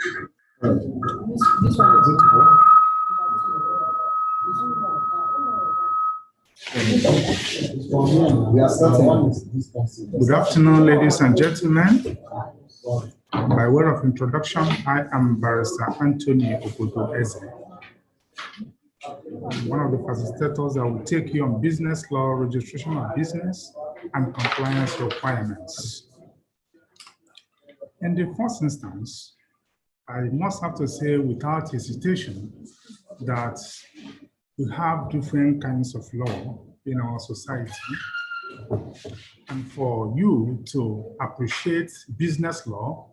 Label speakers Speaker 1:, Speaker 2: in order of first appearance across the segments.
Speaker 1: This one is
Speaker 2: we are starting.
Speaker 3: Good afternoon, ladies and gentlemen. By way of introduction, I am Barrister Anthony Okoto Eze, one of the facilitators that will take you on business law, registration of business, and compliance requirements. In the first instance, I must have to say without hesitation that we have different kinds of law in our society. And for you to appreciate business law,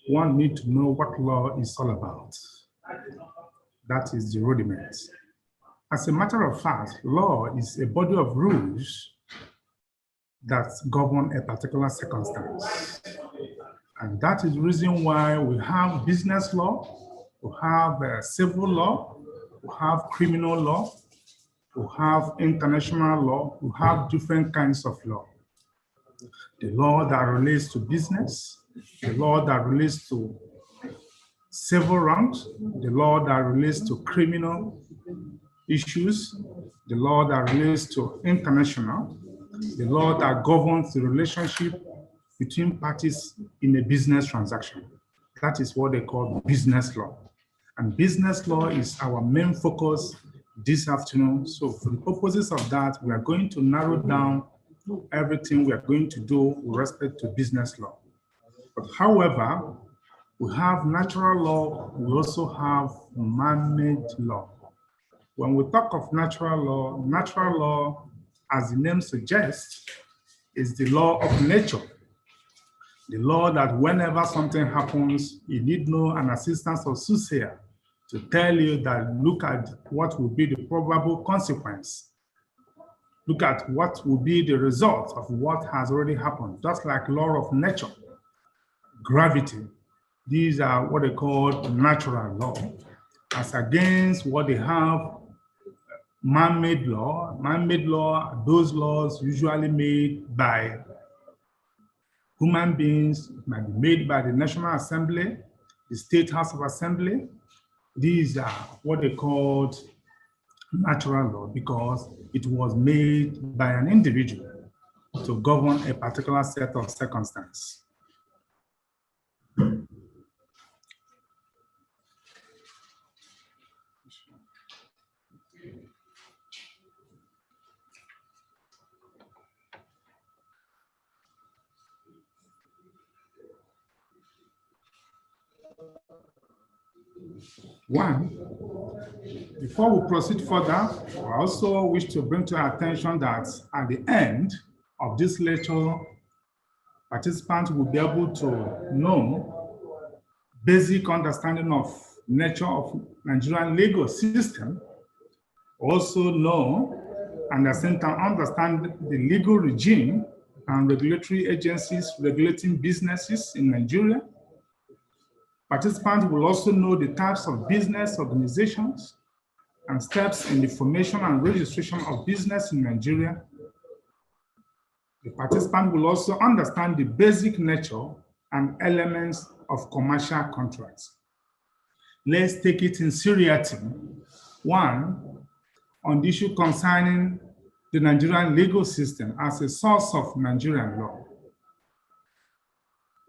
Speaker 3: one needs to know what law is all about. That is the rudiment. As a matter of fact, law is a body of rules that govern a particular circumstance. And that is the reason why we have business law, we have civil law, we have criminal law, we have international law, we have different kinds of law. The law that relates to business, the law that relates to civil wrongs, the law that relates to criminal issues, the law that relates to international, the law that governs the relationship between parties in a business transaction. That is what they call business law. And business law is our main focus this afternoon. So for the purposes of that, we are going to narrow down everything we are going to do with respect to business law. But however, we have natural law, we also have man-made law. When we talk of natural law, as the name suggests, is the law of nature. The law that whenever something happens, you need no an assistance of soothsayer to tell you that look at what will be the probable consequence. Look at what will be the result of what has already happened, just like law of nature, gravity. These are what they call natural law, as against what they have man-made law. Man-made law, those laws usually made by human beings, might be made by the National Assembly, the State House of Assembly. These are what they called natural law because it was made by an individual to govern a particular set of circumstances. One, before we proceed further, I also wish to bring to our attention that at the end of this lecture, participants will be able to know basic understanding of nature of Nigerian legal system, also know and at the same time understand the legal regime and regulatory agencies regulating businesses in Nigeria. Participants will also know the types of business organizations and steps in the formation and registration of business in Nigeria. The participant will also understand the basic nature and elements of commercial contracts. Let's take it in seriatim. One, on the issue concerning the Nigerian legal system as a source of Nigerian law.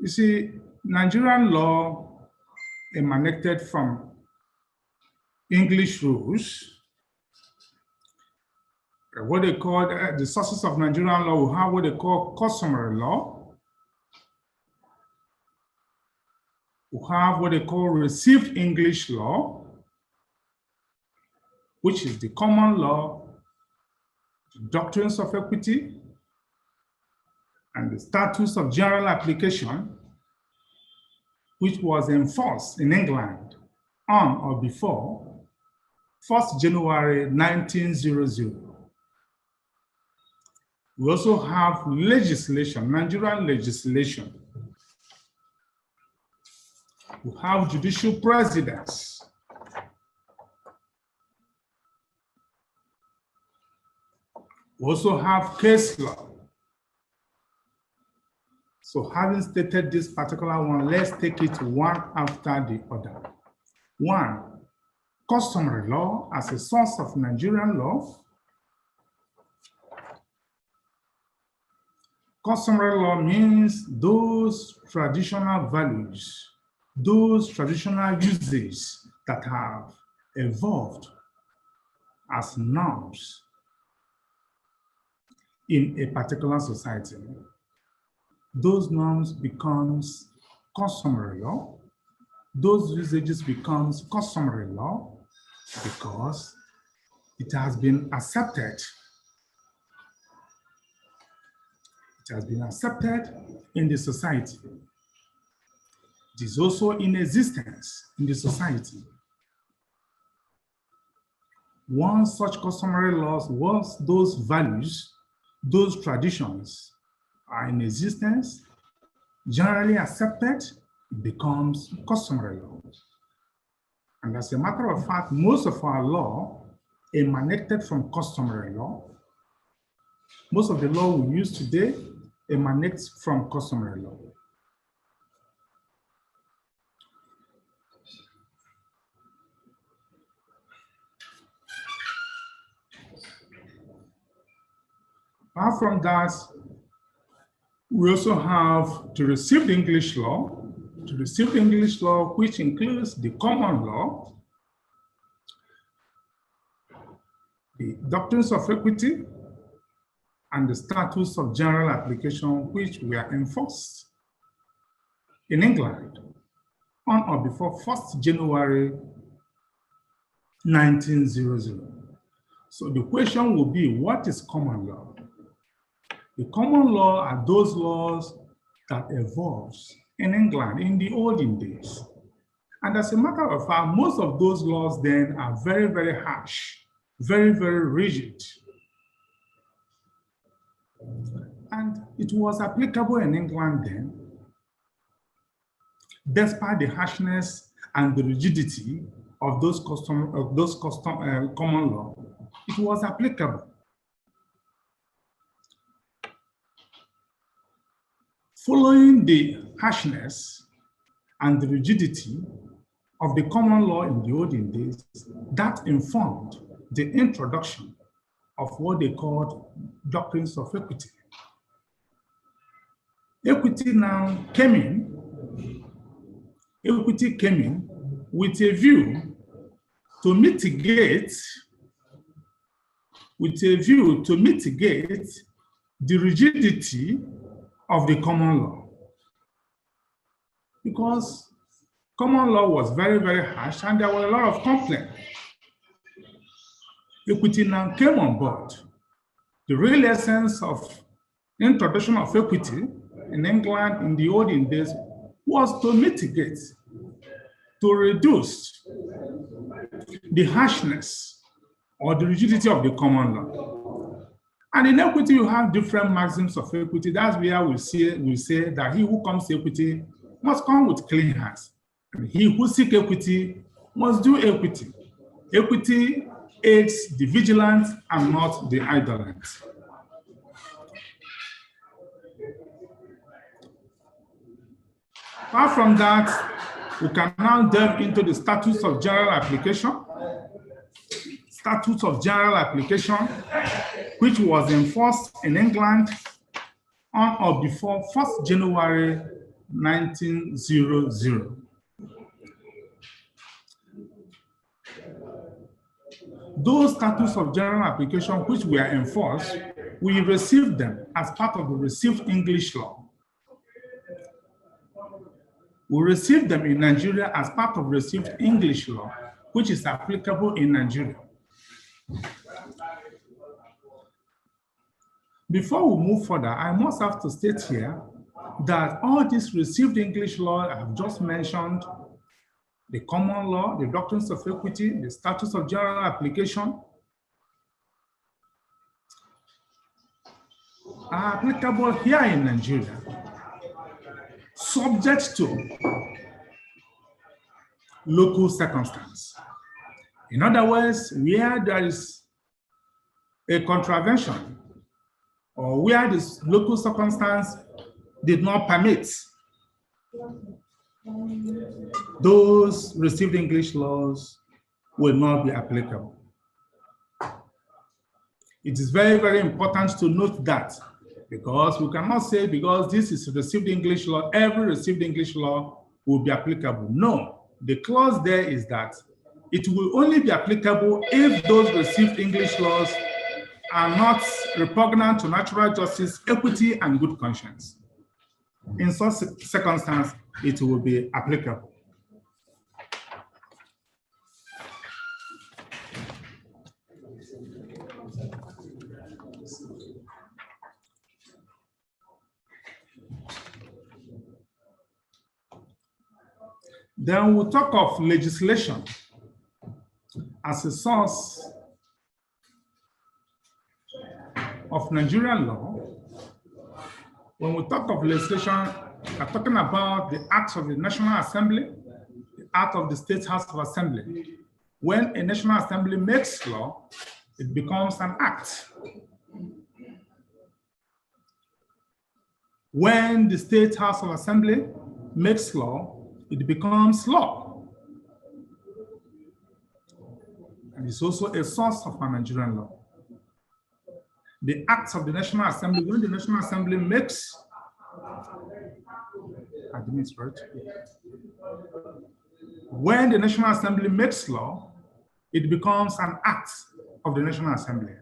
Speaker 3: You see, Nigerian law emanated from English rules. What they call the sources of Nigerian law, we have what they call customary law. We have what they call received English law, which is the common law, the doctrines of equity, and the statutes of general application, which was enforced in England on or before 1st January 1900. We also have legislation, Nigerian legislation. We have judicial precedents. We also have case law. So having stated this particular one, let's take it one after the other. One, customary law as a source of Nigerian law. Customary law means those traditional values, those traditional usages that have evolved as norms in a particular society. Those norms becomes customary law. Those usages becomes customary law because it has been accepted. It has been accepted in the society. It is also in existence in the society. Once such customary laws, once those values, those traditions are in existence, generally accepted, it becomes customary law. And as a matter of fact, most of our law emanated from customary law. Most of the law we use today emanates from customary law. Apart from that, we also have the received English law. The received English law, which includes the common law, the doctrines of equity, and the statutes of general application, which were enforced in England on or before 1st January 1900. So the question will be, what is common law? The common law are those laws that evolved in England in the olden days. And as a matter of fact, most of those laws then are very, very harsh, very, very rigid. And it was applicable in England then, despite the harshness and the rigidity of those common law. It was applicable. Following the harshness and the rigidity of the common law in the olden days, that informed the introduction of what they called doctrines of equity. Equity came in with a view to mitigate the rigidity of the common law. Because common law was very, very harsh and there were a lot of complaints. Equity now came on board. The real essence of introduction of equity in England in the olden days was to mitigate, to reduce the harshness or the rigidity of the common law. And in equity, you have different maxims of equity. That's where we say that he who comes to equity must come with clean hands. And he who seeks equity must do equity. Equity aids the vigilant and not the indolent. Apart from that, we can now delve into the statutes of general application. Statutes of general application, which was enforced in England on or before 1st January 1900. Those statutes of general application which were enforced, we received them as part of the received English law. We received them in Nigeria as part of received English law, which is applicable in Nigeria. Before we move further, I must have to state here that all these received English law I have just mentioned, the common law, the doctrines of equity, the statutes of general application, are applicable here in Nigeria, subject to local circumstance. In other words, where there is a contravention or where this local circumstance did not permit those received English laws will not be applicable. It is very, very important to note that, because we cannot say because this is received English law, every received English law will be applicable. No, the clause there is that it will only be applicable if those received English laws are not repugnant to natural justice, equity, and good conscience. In such circumstance, it will be applicable. Then we'll talk of legislation as a source of Nigerian law. When we talk of legislation, we're talking about the acts of the National Assembly, the act of the State House of Assembly. When a National Assembly makes law, it becomes an act. When the State House of Assembly makes law, it becomes law. And it's also a source of our Nigerian law. The acts of the National Assembly, when the National Assembly makes, when the National Assembly makes law, it becomes an act of the National Assembly,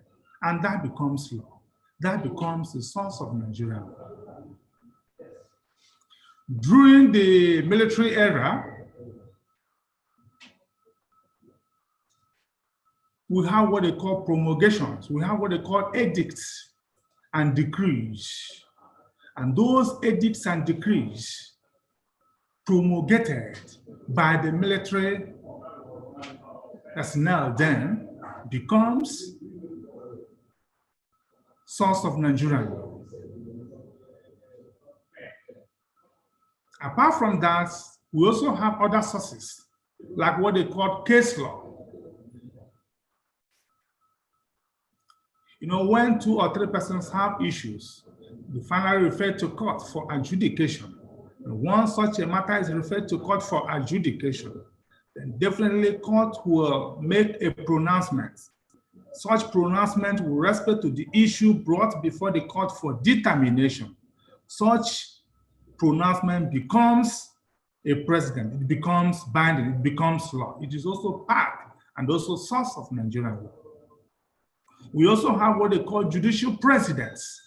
Speaker 3: and that becomes law. That becomes the source of Nigerian law. During the military era, we have what they call promulgations. We have what they call edicts and decrees. And those edicts and decrees promulgated by the military personnel then becomes source of Nigerian law. Apart from that, we also have other sources, like what they call case law. You know, when 2 or 3 persons have issues, they finally refer to court for adjudication. And once such a matter is referred to court for adjudication, then definitely court will make a pronouncement. Such pronouncement will respect to the issue brought before the court for determination. Such pronouncement becomes a precedent, it becomes binding, it becomes law. It is also part and also source of Nigerian law. We also have what they call judicial precedents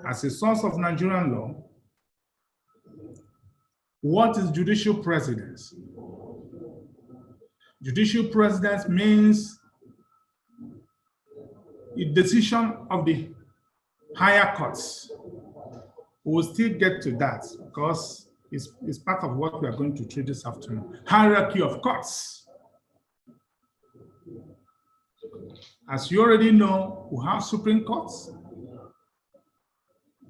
Speaker 3: as a source of Nigerian law. What is judicial precedents? Judicial precedents means a decision of the higher courts. We will still get to that because it's part of what we are going to treat this afternoon. Hierarchy of courts. As you already know, we have Supreme Courts,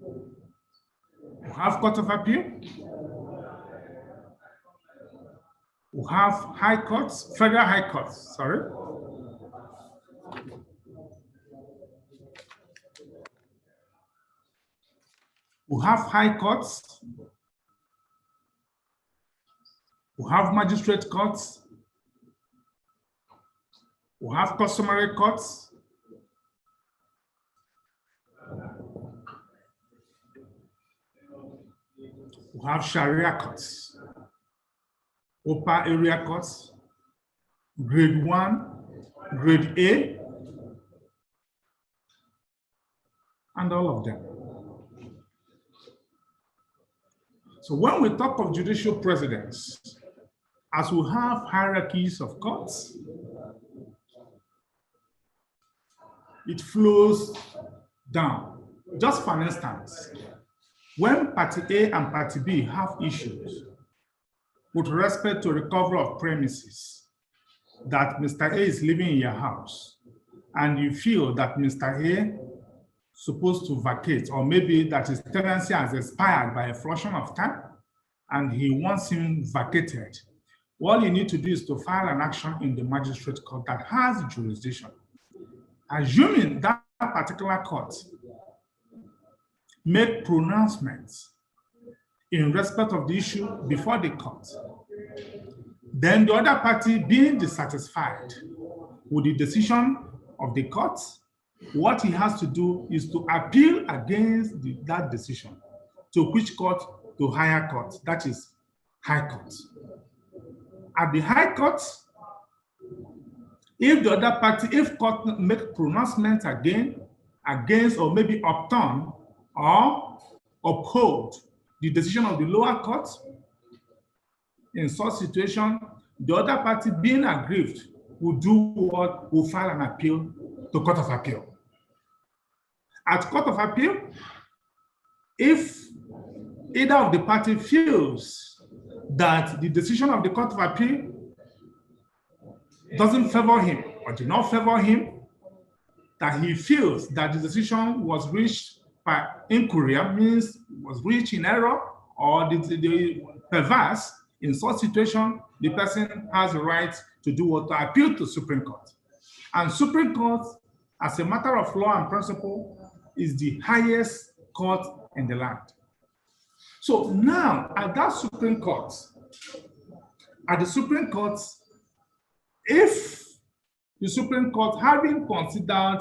Speaker 3: we have Court of Appeal, we have High Courts, Federal High Courts, sorry. We have High Courts, we have Magistrate Courts, we have customary courts, we have Sharia courts, upper area courts, grade 1, grade A, and all of them. So when we talk of judicial precedents, as we have hierarchies of courts, it flows down. Just for instance, when Party A and Party B have issues with respect to recovery of premises, that Mr. A is living in your house, and you feel that Mr. A is supposed to vacate, or maybe that his tenancy has expired by a fraction of time, and he wants him vacated, all you need to do is to file an action in the magistrate court that has jurisdiction. Assuming that particular court make pronouncements in respect of the issue before the court, then the other party being dissatisfied with the decision of the court, what he has to do is to appeal against that decision. To which court? To higher court, that is high court. At the high court, if the other party, if court make pronouncement against or maybe upturn or uphold the decision of the lower court, in such situation, the other party being aggrieved will do what? Will file an appeal to Court of Appeal. At Court of Appeal, if either of the party feels that the decision of the Court of Appeal doesn't favor him or did not favor him, that he feels that the decision was reached by inquiry, means was reached in error or the perverse, in such situation, the person has a right to do what? To appeal to Supreme Court. And Supreme Court, as a matter of law and principle, is the highest court in the land. So now, at the Supreme Court, if the Supreme Court, having considered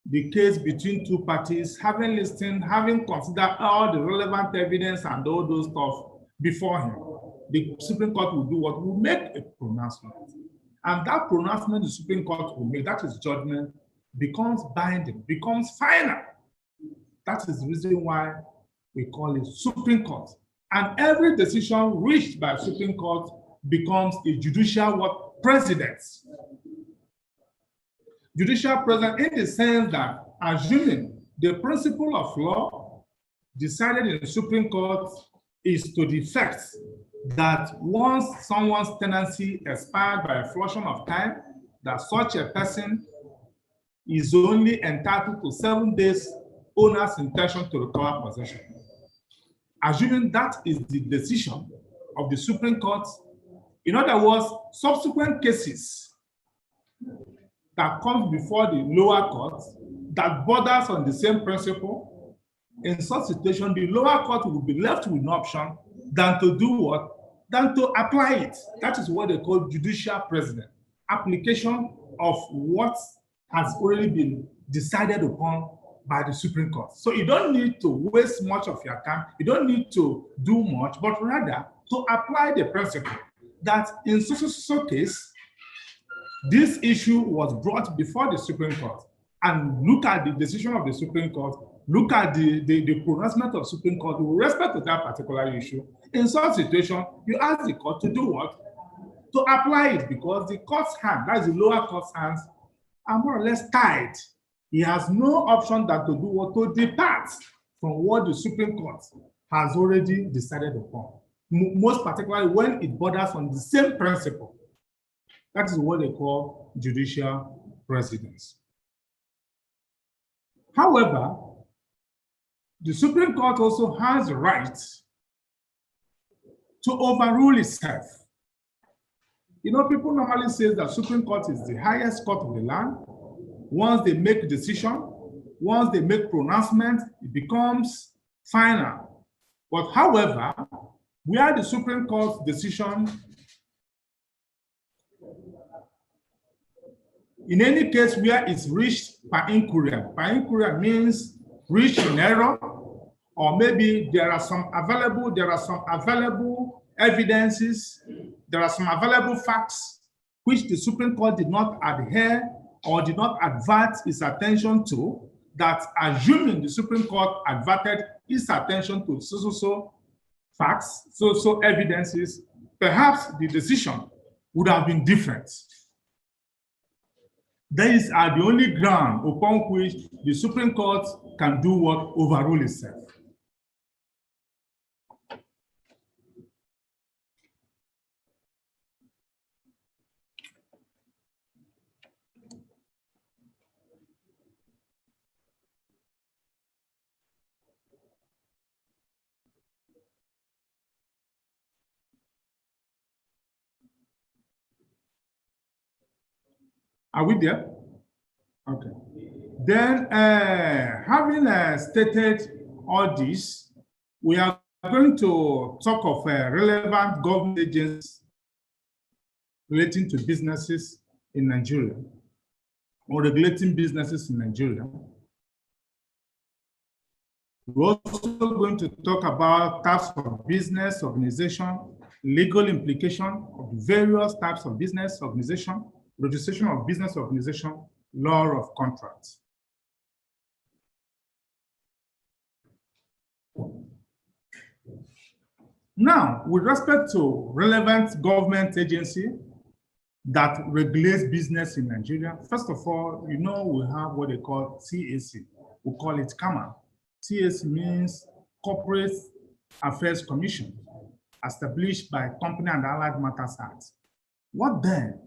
Speaker 3: the case between two parties, having listened, having considered all the relevant evidence and all those stuff before him, the Supreme Court will do what? Will make a pronouncement. And that pronouncement the Supreme Court will make, that is judgment, becomes binding, becomes final. That is the reason why we call it Supreme Court. And every decision reached by Supreme Court becomes a judicial precedent. Judicial precedent in the sense that, assuming the principle of law decided in the Supreme Court is to the effect that once someone's tenancy expired by a fraction of time, that such a person is only entitled to 7 days owner's intention to recover possession. Assuming that is the decision of the Supreme Court, in other words, subsequent cases that comes before the lower court that borders on the same principle, in such situation, the lower court will be left with no option than to do what? Than to apply it. That is what they call judicial precedent. Application of what has already been decided upon by the Supreme Court. So you don't need to waste much of your time. You don't need to do much, but rather to apply the principle that in so case, this issue was brought before the Supreme Court, and look at the decision of the Supreme Court, look at the pronouncement of Supreme Court with respect to that particular issue. In such situation, you ask the court to do what? To apply it, because the court's hand, that's the lower court's hands, are more or less tied. He has no option than to do what? To depart from what the Supreme Court has already decided upon. Most particularly when it borders on the same principle. That is what they call judicial precedence. However, the Supreme Court also has the right to overrule itself. You know, people normally say that Supreme Court is the highest court of the land. Once they make a decision, once they make pronouncement, it becomes final. But however, where the Supreme Court's decision, in any case where it's reached by inquiry means reached in error, or maybe there are some available evidences, there are some available facts which the Supreme Court did not adhere or did not advert its attention to, that assuming the Supreme Court adverted its attention to so facts, so evidences, perhaps the decision would have been different. These are the only ground upon which the Supreme Court can do what? Overrule itself. Are we there? Okay. Then, having stated all this, we are going to talk of relevant government agencies relating to businesses in Nigeria or regulating businesses in Nigeria. We're also going to talk about types of business organization, legal implication of various types of business organization, registration of business organization, law of contracts. Now, with respect to relevant government agency that regulates business in Nigeria, first of all, you know we have what they call CAC. We call it CAMA. CAC means Corporate Affairs Commission, established by Company and Allied Matters Act. What then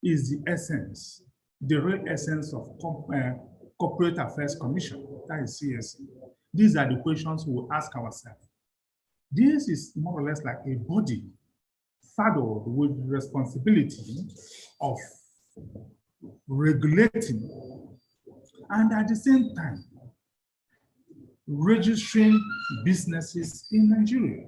Speaker 3: is the essence, the real essence of Corporate Affairs Commission? That is CAC. These are the questions we will ask ourselves. This is more or less like a body saddled with responsibility of regulating and at the same time registering businesses in Nigeria.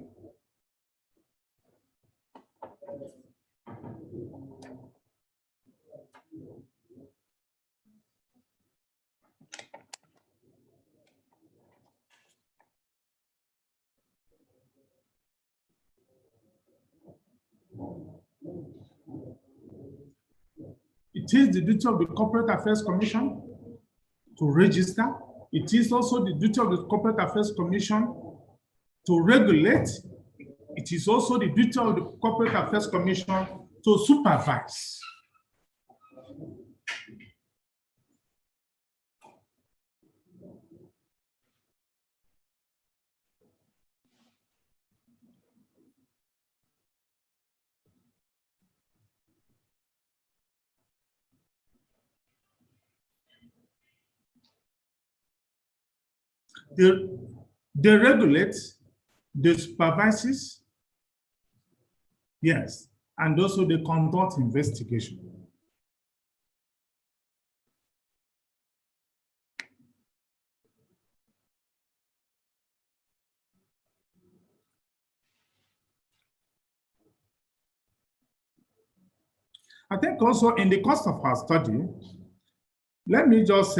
Speaker 3: It is the duty of the Corporate Affairs Commission to register. It is also the duty of the Corporate Affairs Commission to regulate. It is also the duty of the Corporate Affairs Commission to supervise. They regulate, they supervise, yes, and also they conduct investigation. I think also in the course of our study, let me just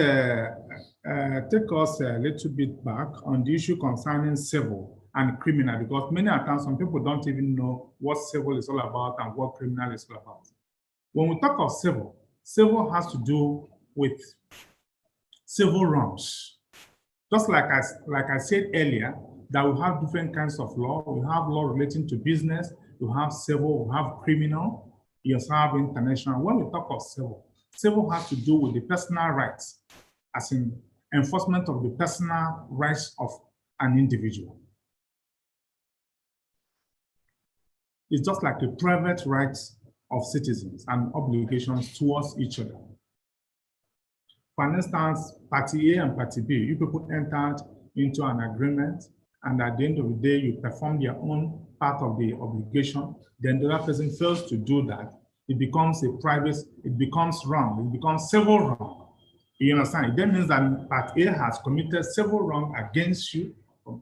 Speaker 3: take us a little bit back on the issue concerning civil and criminal, because many times some people don't even know what civil is all about and what criminal is all about. When we talk of civil, civil has to do with civil wrongs. Just like I said earlier, that we have different kinds of law. We have law relating to business, we have civil, we have criminal, you also have international. When we talk of civil, civil has to do with the personal rights, as in enforcement of the personal rights of an individual. It's just like the private rights of citizens and obligations towards each other. For instance, Party A and Party B, you people entered into an agreement, and at the end of the day, you perform your own part of the obligation, then the other person fails to do that, it becomes a private, it becomes wrong, it becomes civil wrong. You understand? That means that Part A has committed civil wrong against you,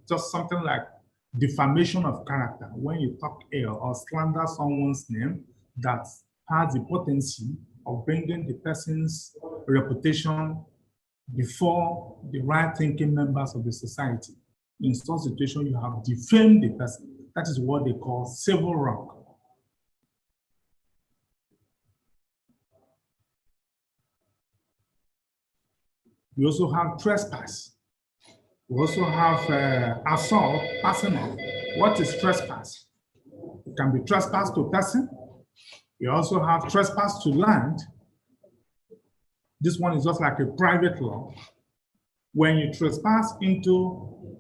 Speaker 3: just something like defamation of character. When you talk ill or slander someone's name, that has the potency of bringing the person's reputation before the right-thinking members of the society. In such situation, you have defamed the person. That is what they call civil wrong. We also have trespass. We also have assault, passing off. What is trespass? It can be trespass to person. We also have trespass to land. This one is just like a private law. When you trespass into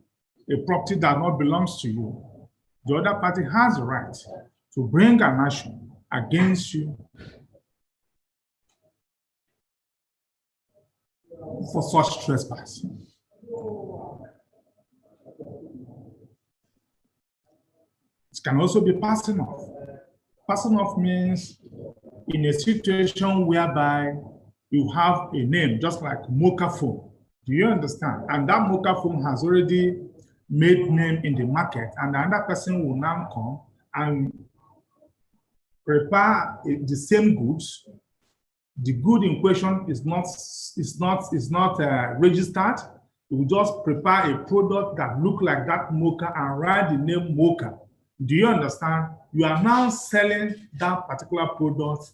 Speaker 3: a property that not belongs to you, the other party has the right to bring an action against you for such trespass. It can also be passing off. Passing off means in a situation whereby you have a name, just like Mocha phone. Do you understand? And that Mocha phone has already made name in the market, and another person will now come and prepare the same goods. The good in question is not registered. You just prepare a product that look like that mocha and write the name mocha. Do you understand? You are now selling that particular product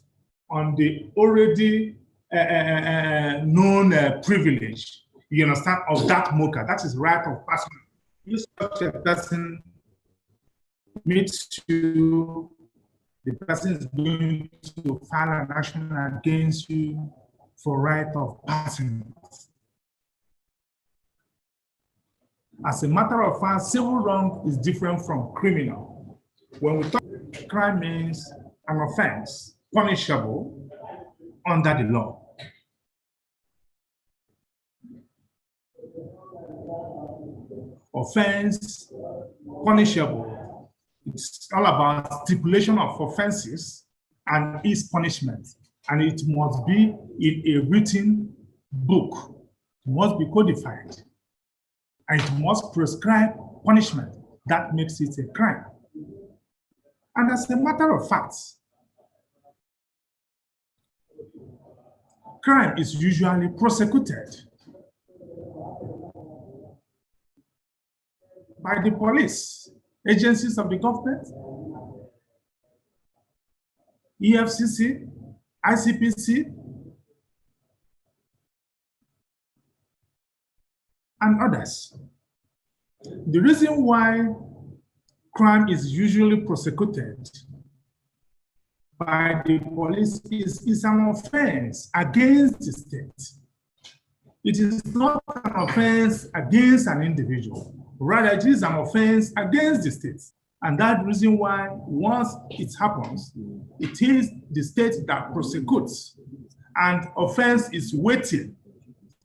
Speaker 3: on the already known privilege. You understand, of that mocha. That is right of passage. If such a person meets you, the person is going to file an action against you for right of passing. As a matter of fact, civil wrong is different from criminal. When we talk crime, means an offense punishable under the law. Offense punishable. It's all about stipulation of offenses and its punishment. And it must be in a written book. It must be codified. And it must prescribe punishment. That makes it a crime. And as a matter of fact, crime is usually prosecuted by the police, agencies of the government, EFCC, ICPC, and others. The reason why crime is usually prosecuted by the police is an offense against the state. It is not an offense against an individual. Rather, it is an offense against the state. And that's the reason why once it happens, it is the state that prosecutes. And offense is weightier.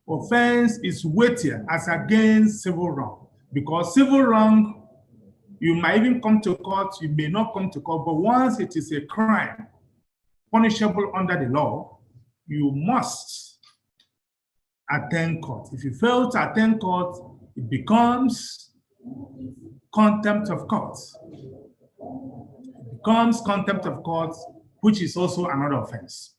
Speaker 3: Offense is weightier as against civil wrong. Because civil wrong, you might even come to court, you may not come to court, but once it is a crime punishable under the law, you must attend court. If you fail to attend court, it becomes contempt of court. It becomes contempt of court, which is also another offense.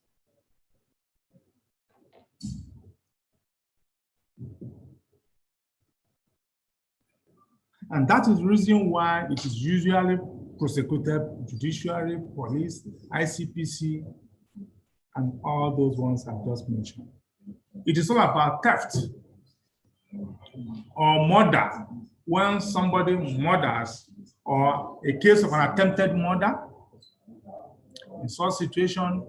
Speaker 3: And that is the reason why it is usually prosecuted judiciary, police, ICPC, and all those ones I've just mentioned. It is all about theft or murder. When somebody murders, or a case of an attempted murder, in such situation,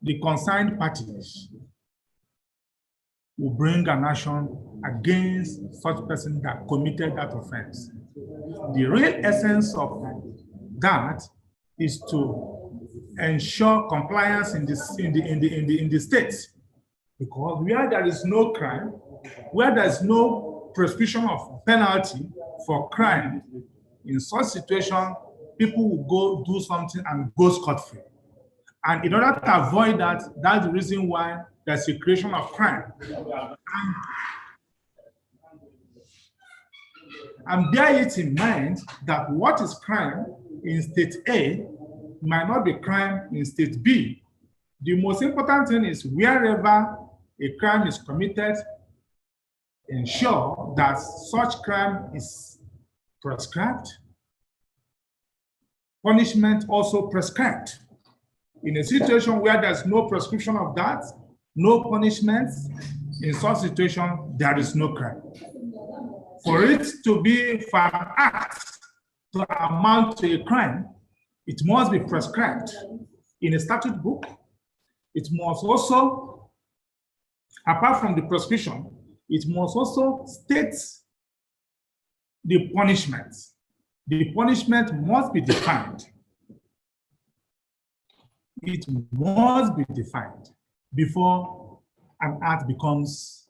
Speaker 3: the concerned parties will bring an action against such person that committed that offense. The real essence of that is to ensure compliance in the state, because where there is no crime, where there is no prescription of penalty for crime, in such situation, people will go do something and go scot-free. And in order to avoid that, that's the reason why there's a creation of crime. And bear it in mind that what is crime in state A might not be crime in state B. The most important thing is wherever a crime is committed, ensure that such crime is prescribed, punishment also prescribed. In a situation where there's no prescription of that, no punishment, in such situation, there is no crime. For it to be for an act to amount to a crime, it must be prescribed in a statute book. It must also, apart from the prescription, it must also state the punishment. The punishment must be defined. It must be defined before an act becomes,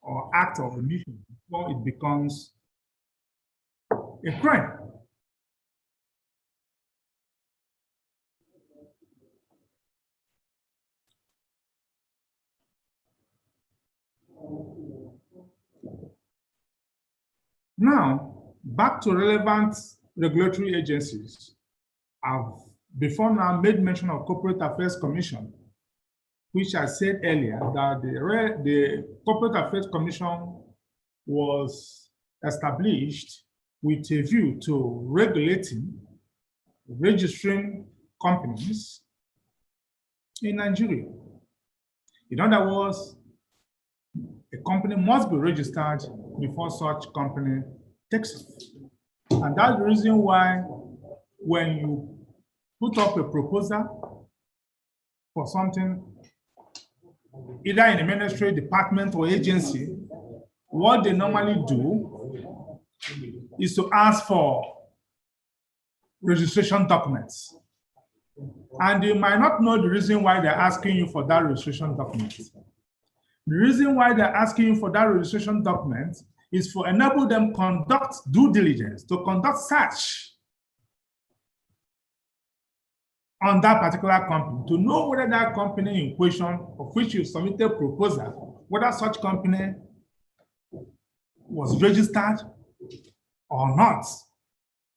Speaker 3: or act of omission, before it becomes a crime. Now, back to relevant regulatory agencies. I've before now made mention of Corporate Affairs Commission, which I said earlier that the Corporate Affairs Commission was established with a view to regulating, registering companies in Nigeria. In other words, a company must be registered before such company takes it. And that's the reason why when you put up a proposal for something, either in a ministry, department, or agency, what they normally do is to ask for registration documents. And you might not know the reason why they're asking you for that registration document. The reason why they're asking you for that registration document is to enable them conduct due diligence, to conduct search on that particular company, to know whether that company in question of which you submitted a proposal, whether such company was registered or not.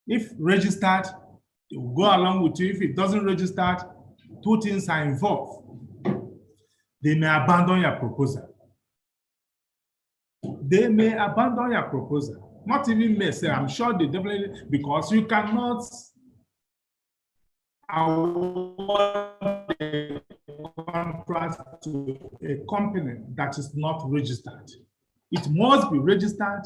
Speaker 3: If registered, it will go along with you. If it doesn't register, two things are involved. They may abandon your proposal. They may abandon your proposal. Not even may say, I'm sure they definitely, because you cannot award a contract to a company that is not registered. It must be registered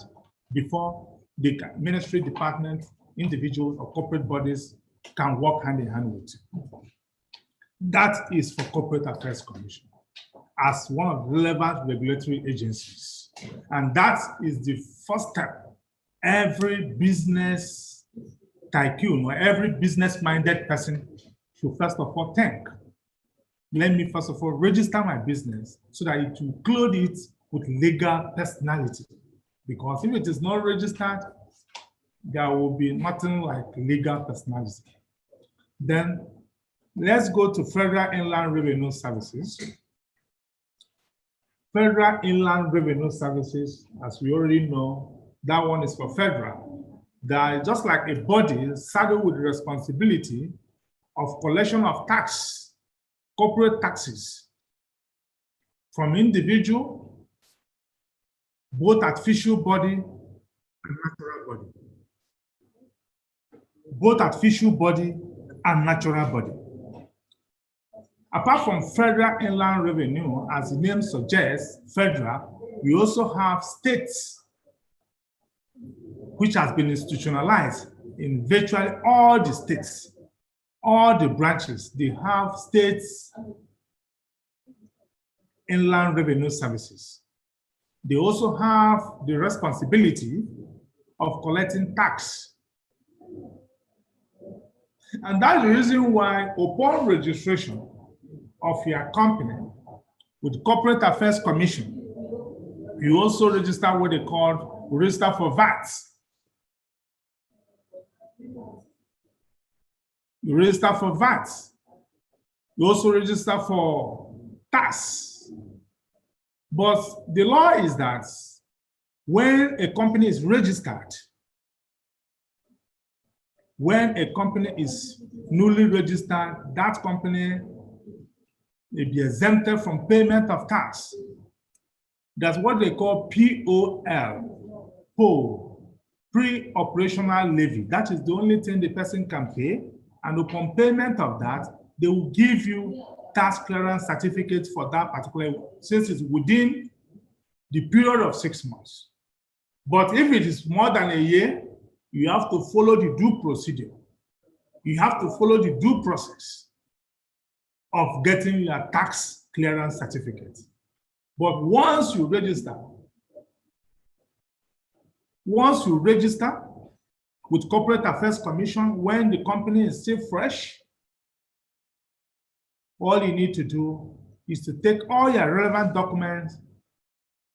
Speaker 3: before the ministry, department, individuals, or corporate bodies can work hand in hand with you. That is for Corporate Affairs Commission as one of the relevant regulatory agencies. And that is the first step every business tycoon or every business-minded person should first of all think. Let me first of all register my business so that it will clothe it with legal personality. Because if it is not registered, there will be nothing like legal personality. Then let's go to Federal Inland Revenue Services. Federal Inland Revenue Services, as we already know, that one is for federal. That is just like a body saddled with the responsibility of collection of tax, corporate taxes from individual, both artificial body and natural body. Both artificial body and natural body. Apart from federal inland revenue, as the name suggests, federal, we also have states, which has been institutionalized in virtually all the states, all the branches. They have states inland revenue services. They also have the responsibility of collecting tax. And that's the reason why upon registration of your company with Corporate Affairs Commission, you also register what they call register for VAT. You register for VAT. You also register for tax. But the law is that when a company is registered, when a company is newly registered, that company may be exempted from payment of tax. That's what they call POL, pre-operational levy. That is the only thing the person can pay. And upon payment of that, they will give you tax clearance certificate for that particular, since it's within the period of 6 months. But if it is more than a year, you have to follow the due procedure. You have to follow the due process of getting your tax clearance certificate. But once you register with Corporate Affairs Commission, when the company is still fresh, all you need to do is to take all your relevant documents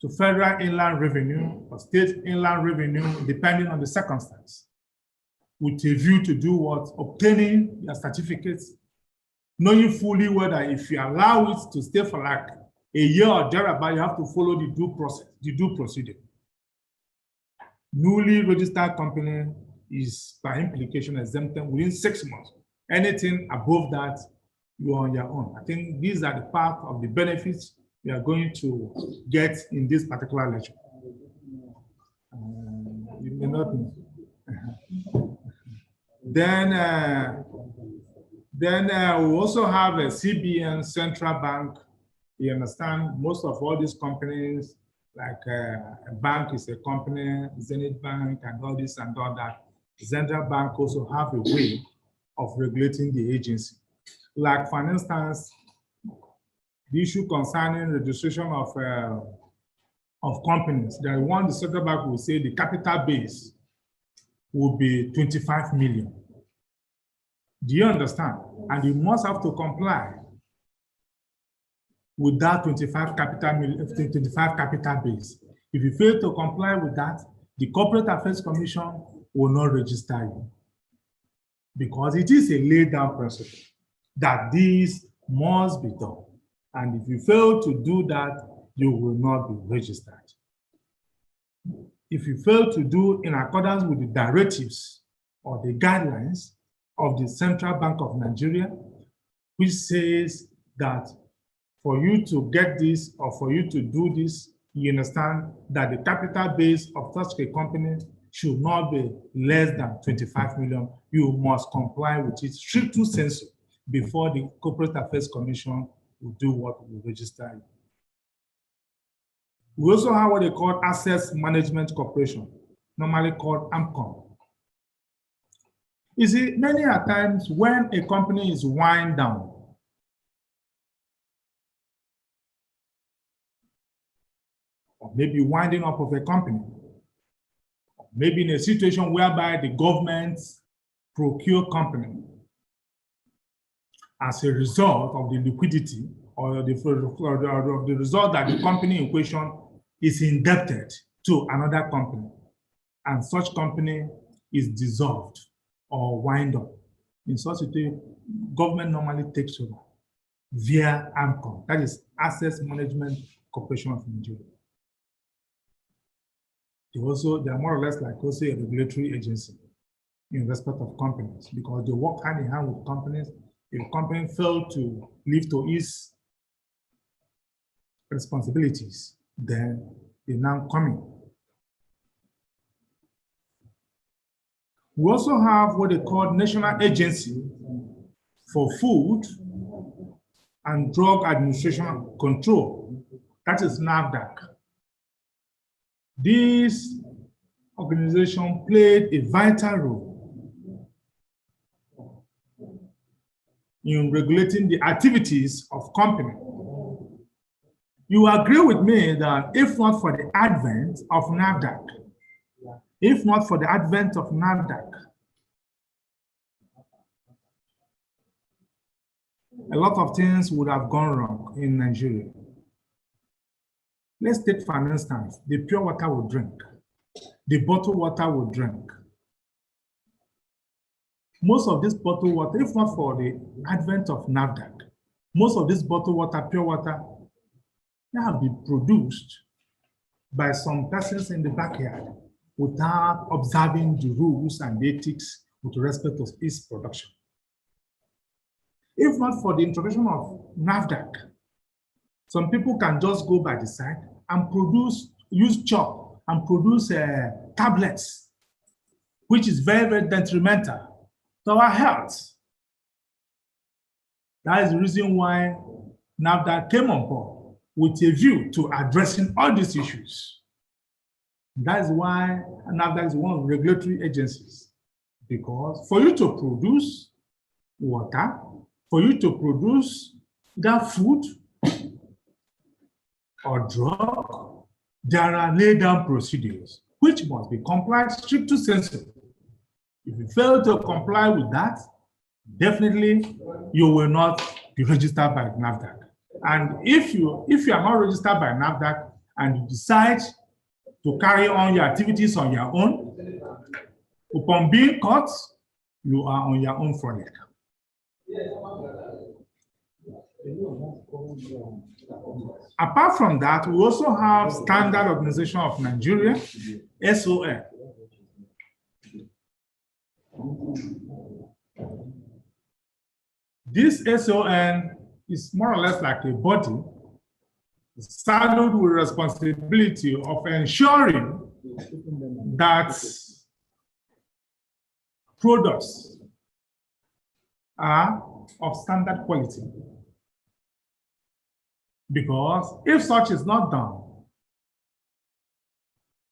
Speaker 3: to Federal Inland Revenue or State Inland Revenue, depending on the circumstance, with a view to do what? Obtaining your certificates, knowing fully whether if you allow it to stay for like a year or thereabout, you have to follow the due process, the due procedure. Newly registered company is by implication exempted within 6 months. Anything above that, you are on your own. I think these are the part of the benefits we are going to get in this particular lecture. You may not know. Then we also have a CBN, central bank. You understand, most of all these companies, like a bank is a company, Zenith Bank, and all this and all that. The central bank also have a way of regulating the agency. Like, for instance, the issue concerning registration of companies, the one the central bank will say the capital base will be 25 million. Do you understand? And you must have to comply with that 25 capital base. If you fail to comply with that, the Corporate Affairs Commission will not register you, because it is a laid down principle that this must be done. And if you fail to do that, you will not be registered. If you fail to do in accordance with the directives or the guidelines of the Central Bank of Nigeria, which says that for you to get this or for you to do this, you understand that the capital base of such a company should not be less than 25 million. You must comply with it strictly sensu before the Corporate Affairs Commission will do what will register you. We also have what they call Assets Management Corporation, normally called AMCOM. You see, many a times when a company is wind down, or maybe winding up of a company, maybe in a situation whereby the government procure company as a result of the liquidity or the result that the company in question is indebted to another company, and such company is dissolved or wind up. In such a situation, government normally takes over via AMCOM, that is Assets Management Corporation of Nigeria. They are more or less like also a regulatory agency in respect of companies, because they work hand in hand with companies. If a company fails to live to its responsibilities, then they now come in. We also have what they call National Agency for Food and Drug Administration Control, that is NAFDAC. This organization played a vital role in regulating the activities of company. You agree with me that if not for the advent of NAFDAC, a lot of things would have gone wrong in Nigeria. Let's take, for instance, the pure water we drink, the bottled water we drink. Most of this bottled water, if not for the advent of NAFDAC, most of this bottled water, pure water, they have been produced by some persons in the backyard without observing the rules and the ethics with respect to its production. If not for the introduction of NAFDAC, some people can just go by the side and use chalk and produce tablets, which is very, very detrimental to our health. That is the reason why NAFDAC came on board with a view to addressing all these issues. That is why NAFDAC is one of the regulatory agencies, because for you to produce water, for you to produce that food or drug, there are laid down procedures which must be complied strictly sensu. If you fail to comply with that, definitely you will not be registered by NAFDAC. And if you are not registered by NAFDAC and you decide to carry on your activities on your own, upon being caught, you are on your own for it. Apart from that, we also have Standard Organization of Nigeria, SON. This SON is more or less like a body saddled with responsibility of ensuring that products are of standard quality. Because if such is not done,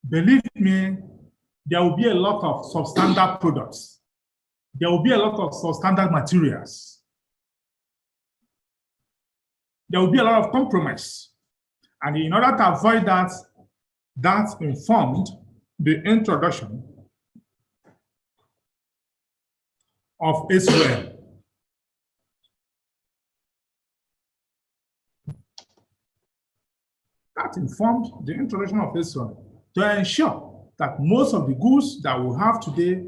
Speaker 3: believe me, there will be a lot of substandard products. There will be a lot of substandard materials. There will be a lot of compromise. And in order to avoid that, that informed the introduction of SON. That informed the introduction of SON to ensure that most of the goods that we have today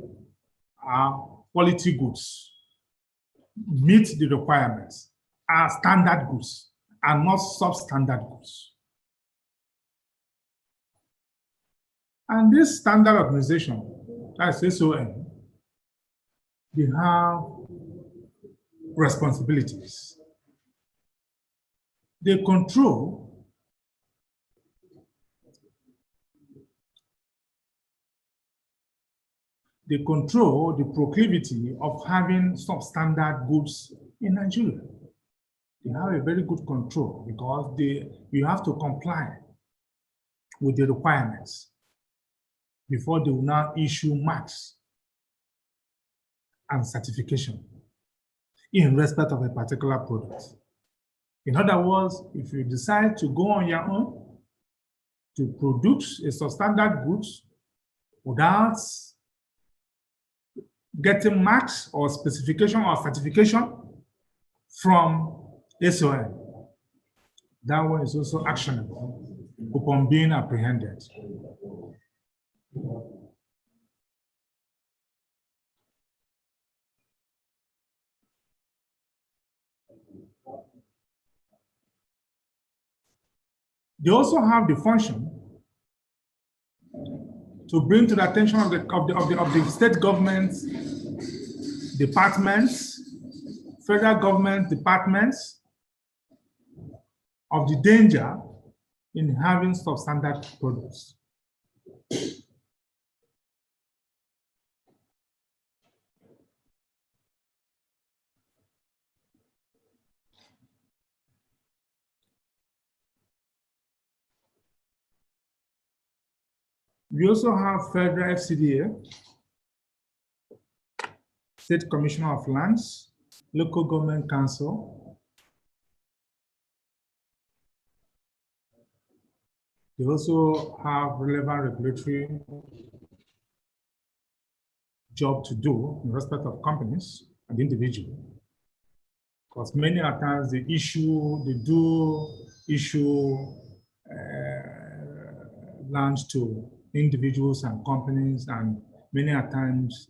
Speaker 3: are quality goods, meet the requirements, are standard goods, and not substandard goods. And this standard organization, that's SON, they have responsibilities. They control the proclivity of having substandard goods in Nigeria. They have a very good control because you have to comply with the requirements before they will now issue marks and certification in respect of a particular product. In other words, if you decide to go on your own to produce a substandard goods without getting marks or specification or certification from SON, that one is also actionable upon being apprehended. They also have the function to bring to the attention of the state government departments, federal government departments, of the danger in having substandard products. We also have federal FCDA, State Commissioner of Lands, Local Government Council. They also have relevant regulatory job to do in respect of companies and individuals. Because many times they do issue lands to individuals and companies, and many times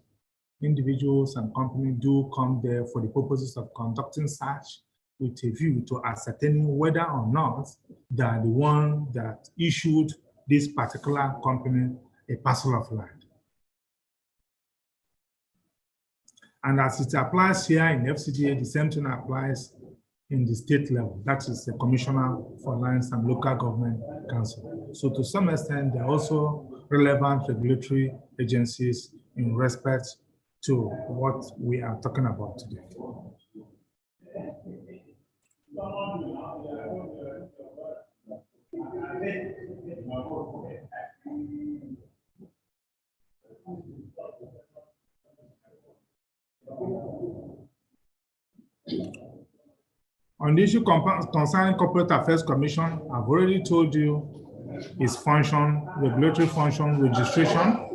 Speaker 3: individuals and companies do come there for the purposes of conducting search with a view to ascertaining whether or not they are the one that issued this particular company a parcel of land. And as it applies here in FCDA, the same thing applies in the state level. That is the Commissioner for Lands and Local Government Council. So to some extent, there are also relevant regulatory agencies in respect to what we are talking about today. On the issue concerning Corporate Affairs Commission, I've already told you its function, regulatory function, registration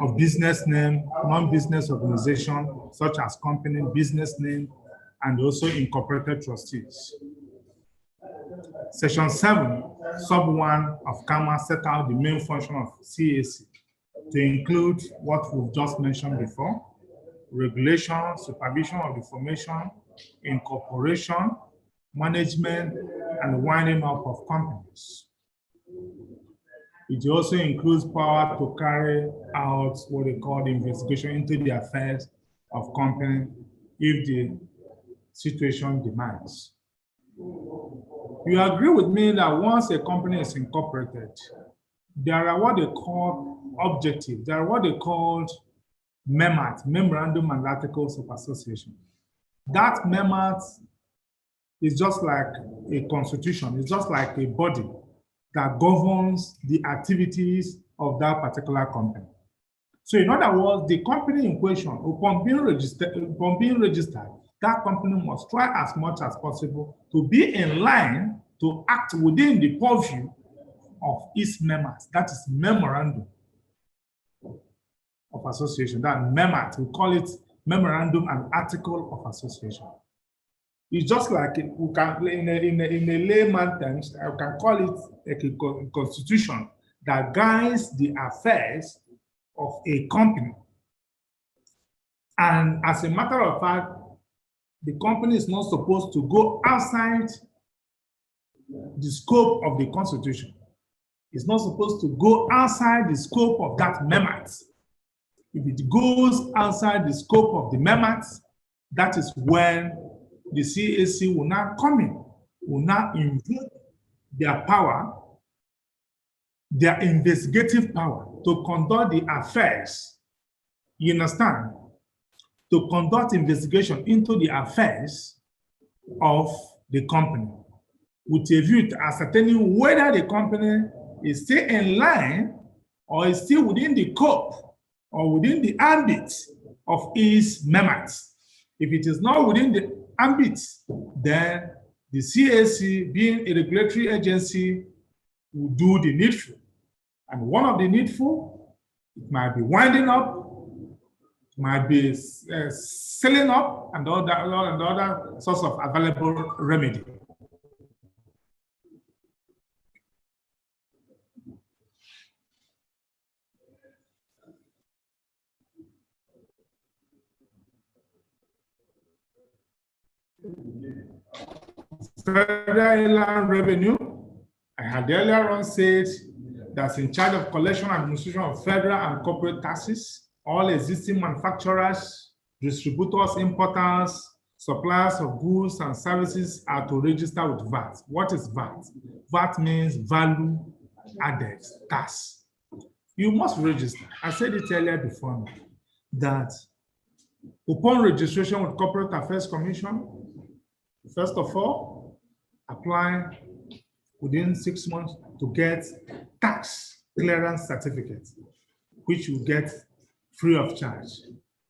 Speaker 3: of business name, non-business organization, such as company, business name, and also incorporated trustees. Section 7, sub 1 of CAMA set out the main function of CAC to include what we've just mentioned before: regulation, supervision of the formation, incorporation, management, and winding up of companies. It also includes power to carry out what they call the investigation into the affairs of company if the situation demands. You agree with me that once a company is incorporated, there are what they call objectives. There are what they call MEMAT, Memorandum and Articles of Association. That MEMAT is just like a constitution. It's just like a body that governs the activities of that particular company. So in other words, the company in question, upon being registered, that company must try as much as possible to be in line to act within the purview of its members. That is Memorandum of Association. That MEMAT, we call it Memorandum and Article of Association. It's just like we can, in a layman terms, I can call it a constitution that guides the affairs of a company. And as a matter of fact, the company is not supposed to go outside the scope of the constitution. It's not supposed to go outside the scope of that MEMAT. If it goes outside the scope of the MEMAT, that is when the CAC will now come in, will now invoke their power, their investigative power to conduct the affairs, you understand? To conduct investigation into the affairs of the company with a view to ascertaining whether the company is still in line or is still within the scope or within the ambit of its MEMAT. If it is not within the ambit, then the CAC, being a regulatory agency, will do the needful. And one of the needful, it might be winding up, it might be selling up, and other sorts of available remedy. Federal Inland Revenue, I had earlier on said, that's in charge of collection and administration of federal and corporate taxes. All existing manufacturers, distributors, importers, suppliers of goods and services are to register with VAT. What is VAT? VAT means value added tax. You must register. I said it earlier before that upon registration with Corporate Affairs Commission, first of all, apply within 6 months to get tax clearance certificate, which you get free of charge.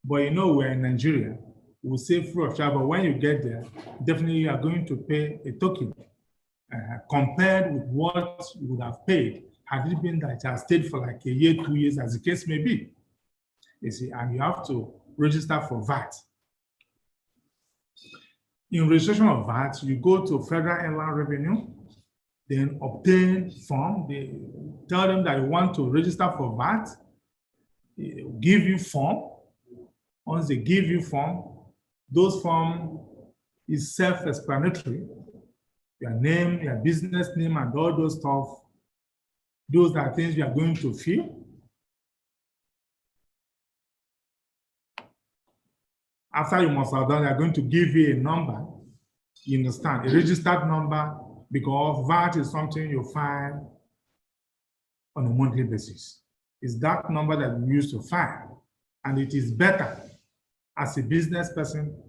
Speaker 3: But you know, we're in Nigeria, we say free of charge, but when you get there, definitely you are going to pay a token compared with what you would have paid had it been that you have stayed for like a year, 2 years, as the case may be. You see, and you have to register for VAT. In registration of VAT, you go to Federal Inland Revenue, then obtain form. They tell them that you want to register for VAT, give you form. Once they give you form, those form is self-explanatory. Your name, your business name, and all those stuff. Those are things you are going to fill. After you must have done, they are going to give you a number. You understand? A registered number, because VAT is something you find on a monthly basis. It's that number that you use to file. And it is better as a business person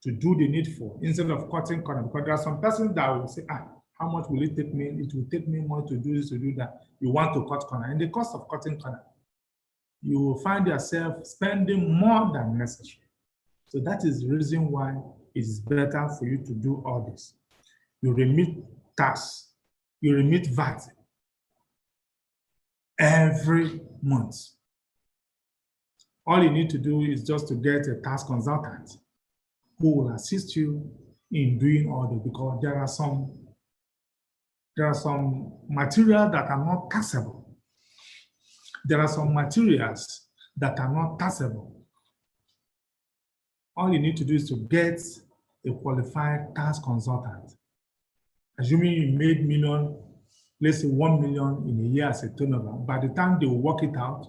Speaker 3: to do the needful instead of cutting corner, because there are some persons that will say, how much will it take me? It will take me more to do this, to do that. You want to cut corner. In the cost of cutting corner, you will find yourself spending more than necessary. So that is the reason why it is better for you to do all this. You remit tax, you remit VAT every month. All you need to do is just to get a tax consultant who will assist you in doing all this, because there are some materials that are not taxable. There are some materials that are not taxable. All you need to do is to get a qualified tax consultant. Assuming you made million let's say 1 million in a year as a turnover. By the time they will work it out,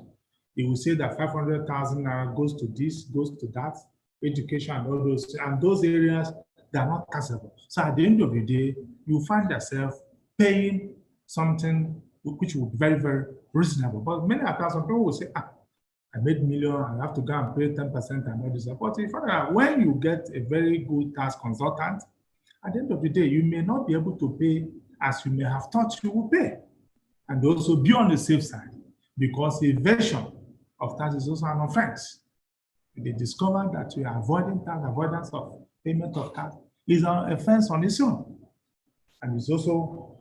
Speaker 3: they will say that 500,000 naira goes to this, goes to that, education and all those, and those areas that are not taxable. So at the end of the day, you find yourself paying something which will be very, very reasonable. But many times, some people will say, I made million, I have to go and pay 10% and all this. But if when you get a very good tax consultant, at the end of the day, you may not be able to pay as you may have thought you would pay. And also be on the safe side, because evasion of tax is also an offense. They discover that you are avoiding tax, avoidance of payment of tax is an offense on its own. And it's also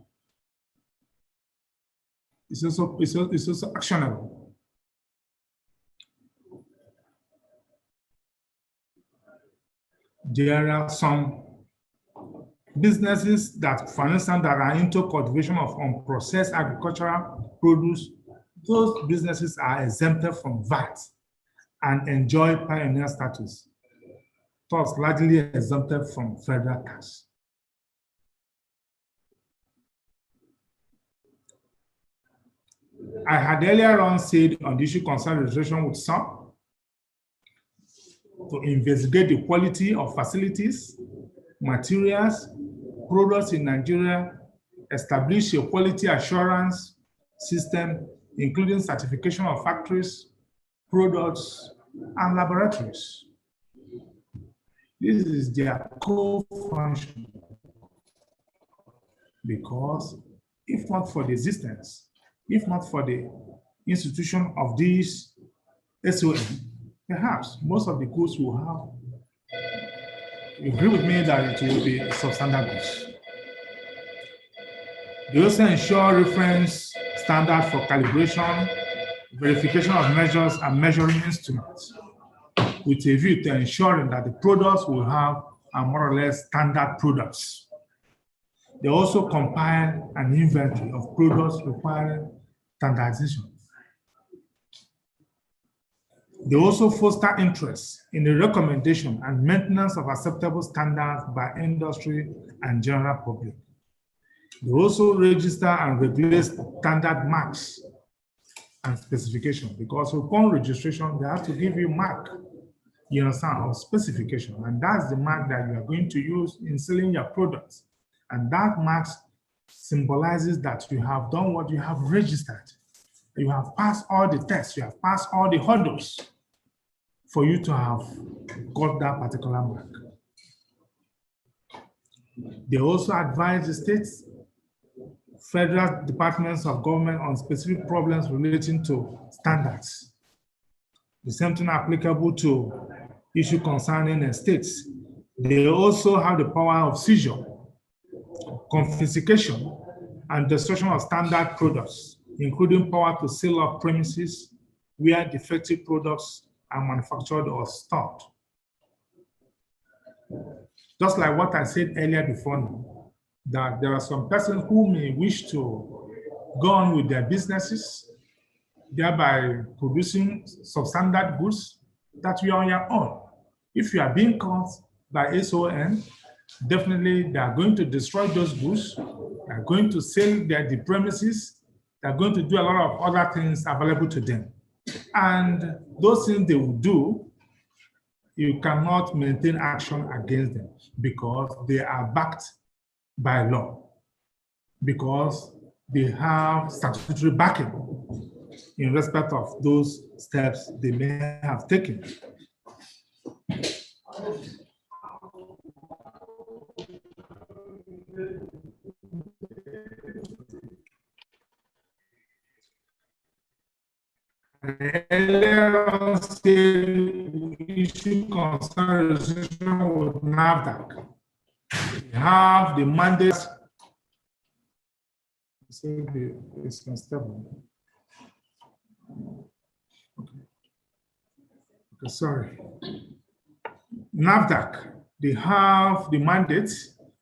Speaker 3: actionable. There are some businesses that, for instance, that are into cultivation of unprocessed agricultural produce. Those businesses are exempted from VAT and enjoy pioneer status, thus largely exempted from federal tax. I had earlier on said on the issue concerning registration with some to investigate the quality of facilities, materials, products in Nigeria, establish a quality assurance system, including certification of factories, products, and laboratories. This is their core function, because if not for the existence, if not for the institution of these SOM, perhaps most of the goods will have, you agree with me that it will be substandard goods. They also ensure reference standard for calibration, verification of measures and measuring instruments, with a view to ensuring that the products will have a more or less standard products. They also compile an inventory of products requiring standardization. They also foster interest in the recommendation and maintenance of acceptable standards by industry and general public. They also register and regulate standard marks and specification, because upon registration, they have to give you mark, you understand, of specification. And that's the mark that you are going to use in selling your products. And that mark symbolizes that you have done what you have registered. You have passed all the tests, you have passed all the hurdles for you to have got that particular mark. They also advise the states, federal departments of government on specific problems relating to standards. The same thing applicable to issue concerning states. They also have the power of seizure, confiscation, and destruction of standard products, including power to seal off premises where defective products are manufactured or stored. Just like what I said earlier before now, that there are some persons who may wish to go on with their businesses, thereby producing substandard goods that you are on your own. If you are being caught by SOM, definitely they are going to destroy those goods, they are going to sell the premises, they are going to do a lot of other things available to them. And those things they will do, you cannot maintain action against them because they are backed by law, because they have statutory backing in respect of those steps they may have taken. Earlier on, we issue concern registration with NAFDAC. We have the mandate. It's unstable. Okay, sorry. NAFDAC, they have the mandate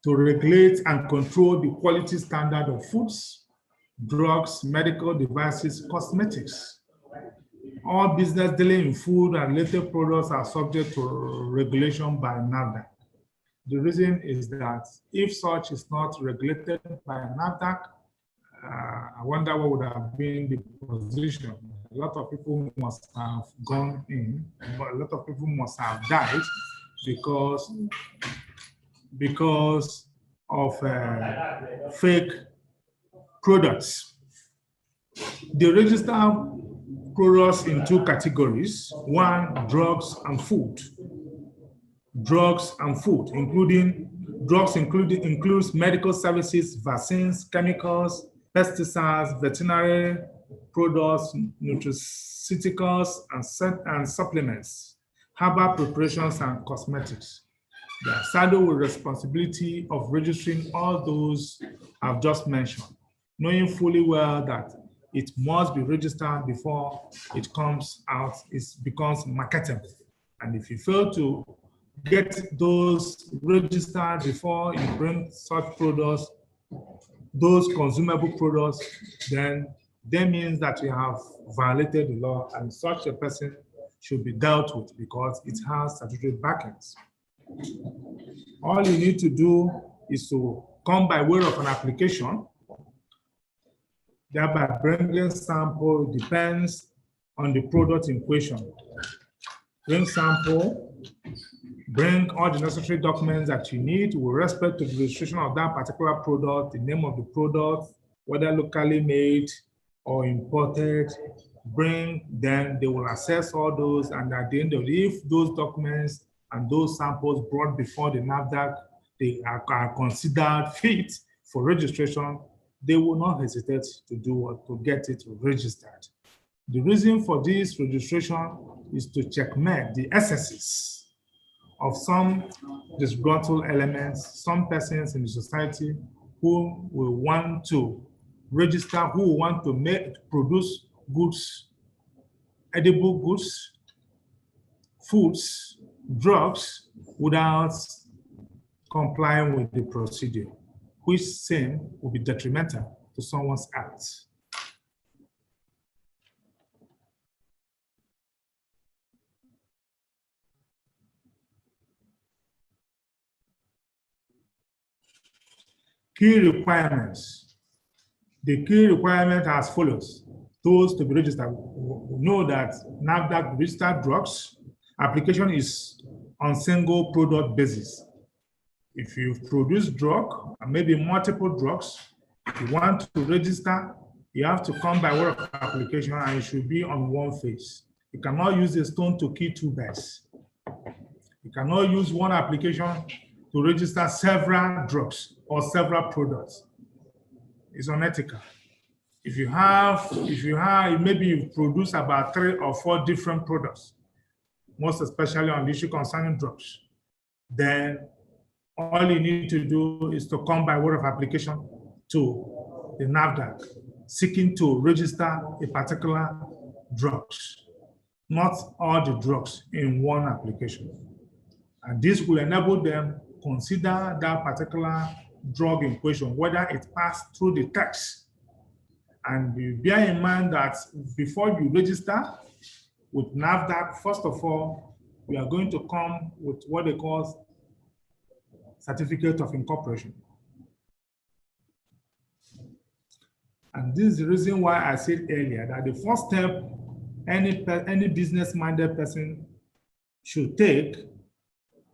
Speaker 3: to regulate and control the quality standard of foods, drugs, medical devices, cosmetics. All business dealing in food and related products are subject to regulation by NAFDAC. The reason is that if such is not regulated by NAFDAC, I wonder what would have been the position. A lot of people must have gone in, but a lot of people must have died because of fake products. They register products in two categories: one, drugs and food. Drugs and food, includes medical services, vaccines, chemicals, pesticides, veterinary products, nutraceuticals, and supplements, herbal preparations, and cosmetics. They are saddled with responsibility of registering all those I've just mentioned, knowing fully well that it must be registered before it comes out, it becomes marketable. And if you fail to get those registered before you bring such products, those consumable products, then that means that you have violated the law, and such a person should be dealt with because it has statutory backings. All you need to do is to come by way of an application, thereby bringing sample. Depends on the product in question. Bring sample, bring all the necessary documents that you need with respect to the registration of that particular product, the name of the product, whether locally made or imported. Bring, then they will assess all those, and at the end of it, if those documents and those samples brought before the NAFDAC, they are considered fit for registration, they will not hesitate to do what, to get it registered. The reason for this registration is to checkmate the excesses of some disgruntled elements, some persons in the society who will want to register, who will want to produce goods, edible goods, foods, drugs, without complying with the procedure, which same will be detrimental to someone's health. Key requirements. The key requirement as follows. Those to be registered, we know that NAFDAC registered drugs application is on single product basis. If you produce drug, and maybe multiple drugs, if you want to register, you have to come by way of application, and it should be on one phase. You cannot use a stone to kill two birds. You cannot use one application to register several drugs or several products. It's unethical. If you have, maybe you produce about 3 or 4 different products, most especially on the issue concerning drugs, then all you need to do is to come by way of application to the NAFDAC, seeking to register a particular drugs, not all the drugs in one application. And this will enable them consider that particular drug in question, whether it passed through the text. And you bear in mind that before you register with NAFDAC, first of all, we are going to come with what they call certificate of incorporation. And this is the reason why I said earlier that the first step any business-minded person should take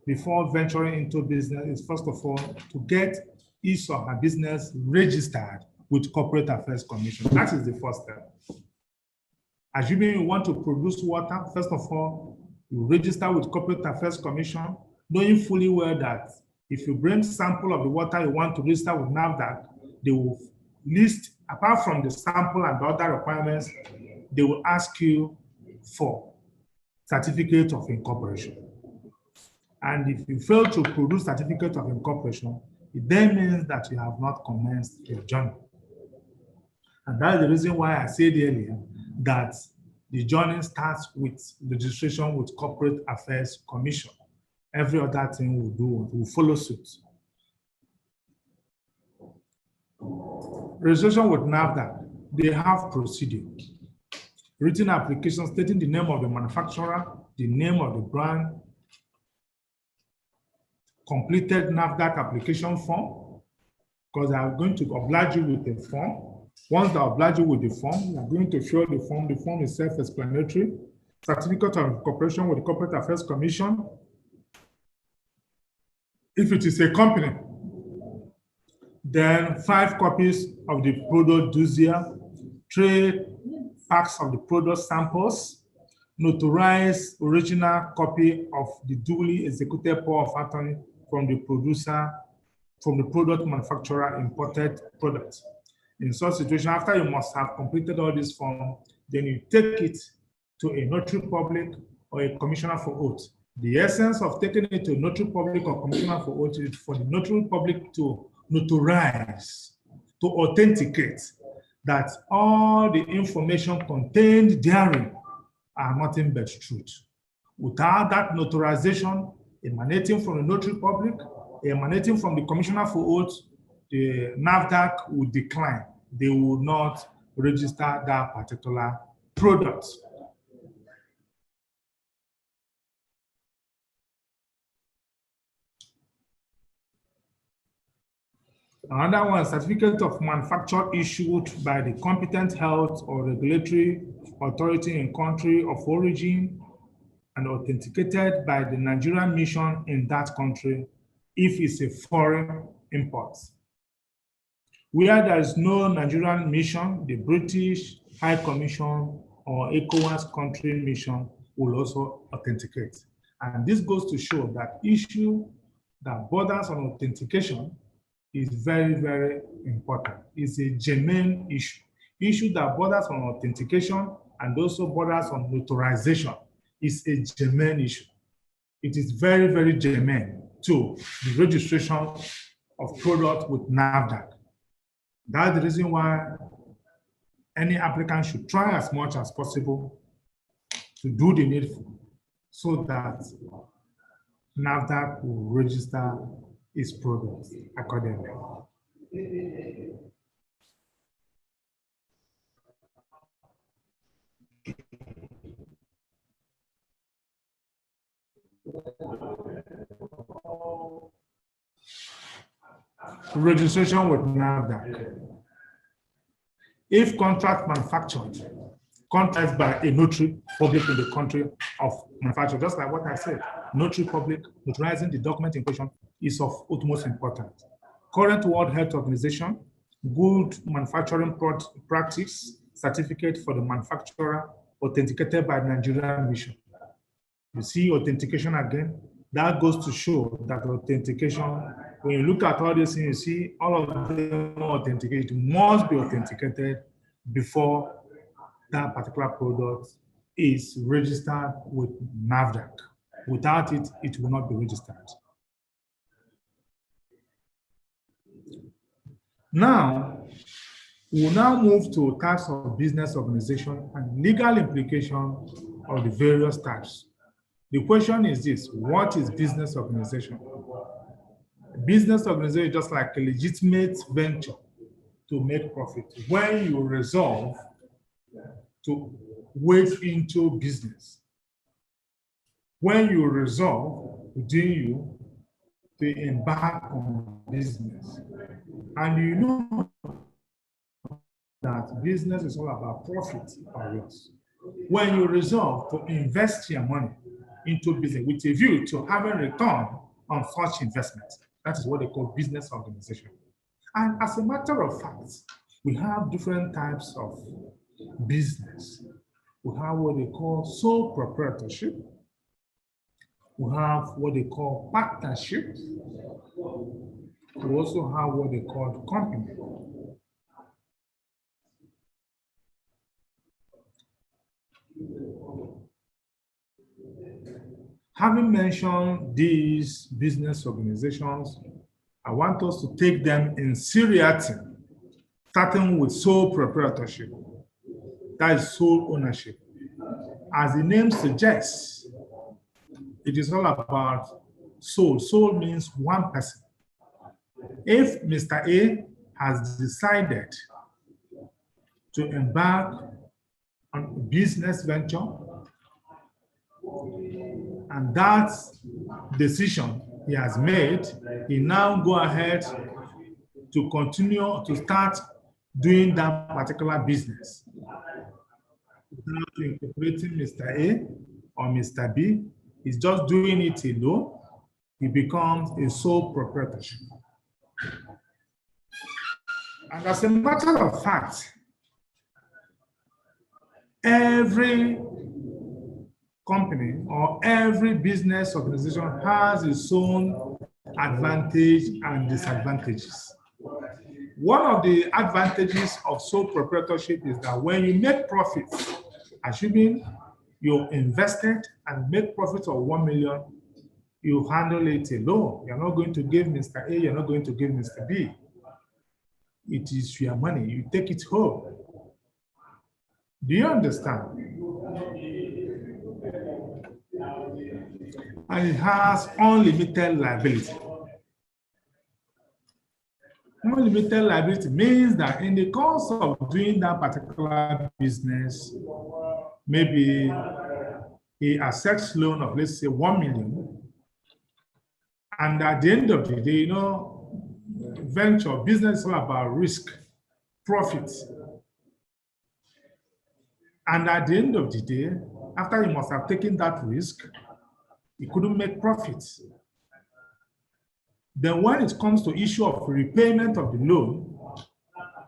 Speaker 3: before venturing into business is, first of all, to get his or her business registered with Corporate Affairs Commission. That is the first step. Assuming you want to produce water, first of all, you register with Corporate Affairs Commission, knowing fully well that if you bring sample of the water you want to register with NAFDAC, they will list, apart from the sample and the other requirements, they will ask you for certificate of incorporation. And if you fail to produce certificate of incorporation, it then means that you have not commenced your journey. And that's the reason why I said earlier that the journey starts with registration with Corporate Affairs Commission. Every other thing will follow suit. Registration with NAFDAC, they have procedure. Written application stating the name of the manufacturer, the name of the brand, completed NAFDAC application form, because I'm going to oblige you with a form. Once they oblige you with the form, you are going to fill the form. The form is self-explanatory. Certificate of incorporation with the Corporate Affairs Commission. If it is a company, then 5 copies of the product dossier, 3 packs of the product samples, notarized original copy of the duly executed power of attorney from the producer, from the product manufacturer imported product. In such situation, after you must have completed all this form, then you take it to a notary public or a commissioner for oath. The essence of taking it to a notary public or commissioner for oath is for the notary public to notarize, to authenticate that all the information contained therein are nothing but truth. Without that notarization emanating from the notary public, emanating from the commissioner for oath, the NAFDAC will decline. They will not register that particular product. Another one, certificate of manufacture issued by the competent health or regulatory authority in country of origin and authenticated by the Nigerian mission in that country if it's a foreign import. Where there is no Nigerian mission, the British High Commission or ECOWAS country mission will also authenticate. And this goes to show that issue that borders on authentication is very, very important. It's a germane issue. Issue that borders on authentication and also borders on notarization is a germane issue. It is very, very germane to the registration of product with NAFDAC. That's the reason why any applicant should try as much as possible to do the needful so that NAFDAC will register its products accordingly. Registration with NAFDAC. If contract manufactured, contracts by a notary public in the country of manufacture, just like what I said, notary public notarizing the document in question is of utmost importance. Current World Health Organization, good manufacturing practice certificate for the manufacturer authenticated by Nigerian mission. You see authentication again, that goes to show that authentication, when you look at all these things, you see all of them authenticated, must be authenticated before that particular product is registered with NAFDAC. Without it, it will not be registered. Now, we'll now move to types of business organization and legal implication of the various types. The question is this: what is business organization? Business organization is just like a legitimate venture to make profit. When you resolve to wade into business, when you resolve within you to embark on business, and you know that business is all about profit or loss. When you resolve to invest your money into business with a view to having return on such investment, that is what they call business organization. And as a matter of fact, we have different types of business. We have what they call sole proprietorship. We have what they call partnership. We also have what they call company. Having mentioned these business organizations, I want us to take them in seriatim, starting with sole proprietorship. That is sole ownership. As the name suggests, it is all about sole. Sole means one person. If Mr. A has decided to embark on a business venture, and that decision he has made, he now go ahead to continue to start doing that particular business. Without incorporating Mr. A or Mr. B, he's just doing it alone. He becomes a sole proprietorship. And as a matter of fact, every company or every business organization has its own advantage and disadvantages. One of the advantages of sole proprietorship is that when you make profits, assuming you invested and make profits of 1 million, you handle it alone. You're not going to give Mr. A, you're not going to give Mr. B. It is your money, you take it home. Do you understand? And it has unlimited liability. Unlimited liability means that in the course of doing that particular business, maybe he accepts loan of, let's say, 1 million. And at the end of the day, you know, venture business is all about risk, profit. And at the end of the day, after he must have taken that risk, he couldn't make profits. Then when it comes to issue of repayment of the loan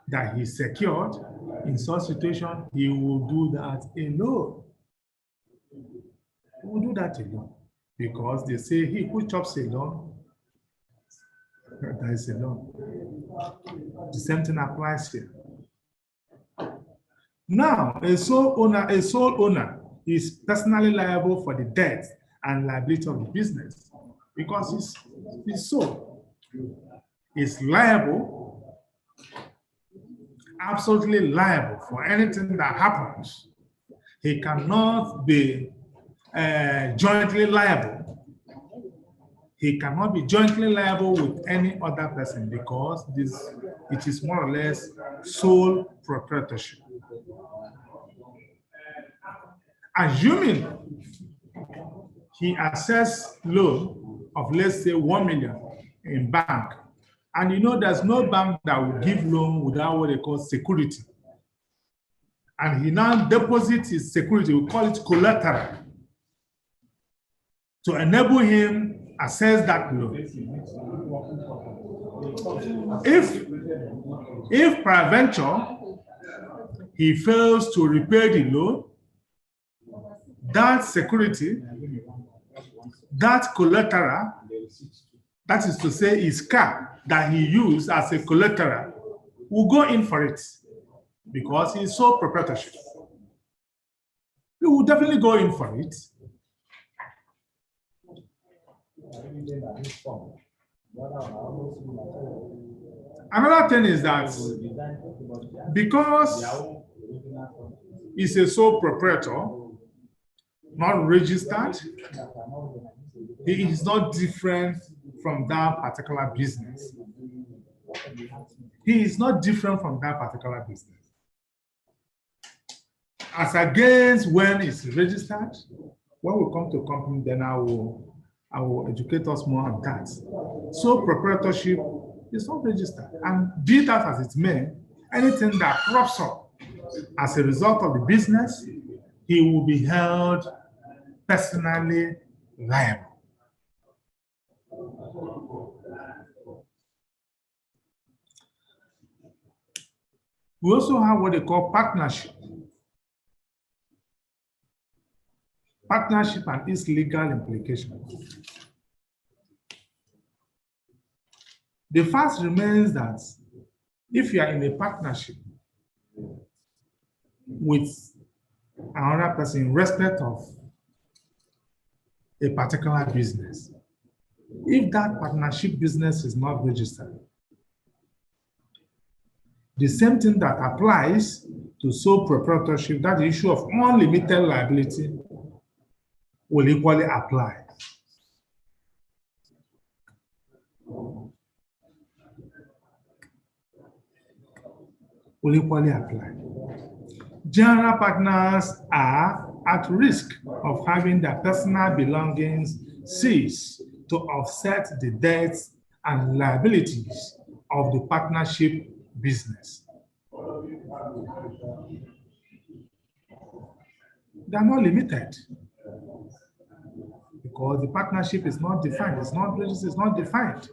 Speaker 3: that he secured, in such situation, he will do that alone. He will do that alone. Because they say he who chops alone, that is alone. The same thing applies here. Now, a sole owner is personally liable for the debt and liability of the business because he's sole. He's liable, absolutely liable for anything that happens. He cannot be jointly liable. He cannot be jointly liable with any other person because it is more or less sole proprietorship. Assuming he access loan of, let's say, 1 million in bank, and you know there's no bank that will give loan without what they call security, and he now deposits his security, we call it collateral, to enable him access that loan. If peradventure he fails to repay the loan, that security, that collateral, that is to say his car that he used as a collateral, will go in for it because he's sole proprietorship. He will definitely go in for it. Another thing is that because he's a sole proprietor, not registered, he is not different from that particular business. He is not different from that particular business. As against when it's registered, when we come to company, then I will educate us more on that. So proprietorship is not registered. And be that as it may, anything that crops up as a result of the business, he will be held personally liable. We also have what they call partnership. Partnership and its legal implications. The fact remains that if you are in a partnership with another person in respect of a particular business, if that partnership business is not registered, the same thing that applies to sole proprietorship, that the issue of unlimited liability, will equally apply. Will equally apply. General partners are at risk of having their personal belongings seized to offset the debts and liabilities of the partnership business. They are not limited because the partnership is not defined. It's not defined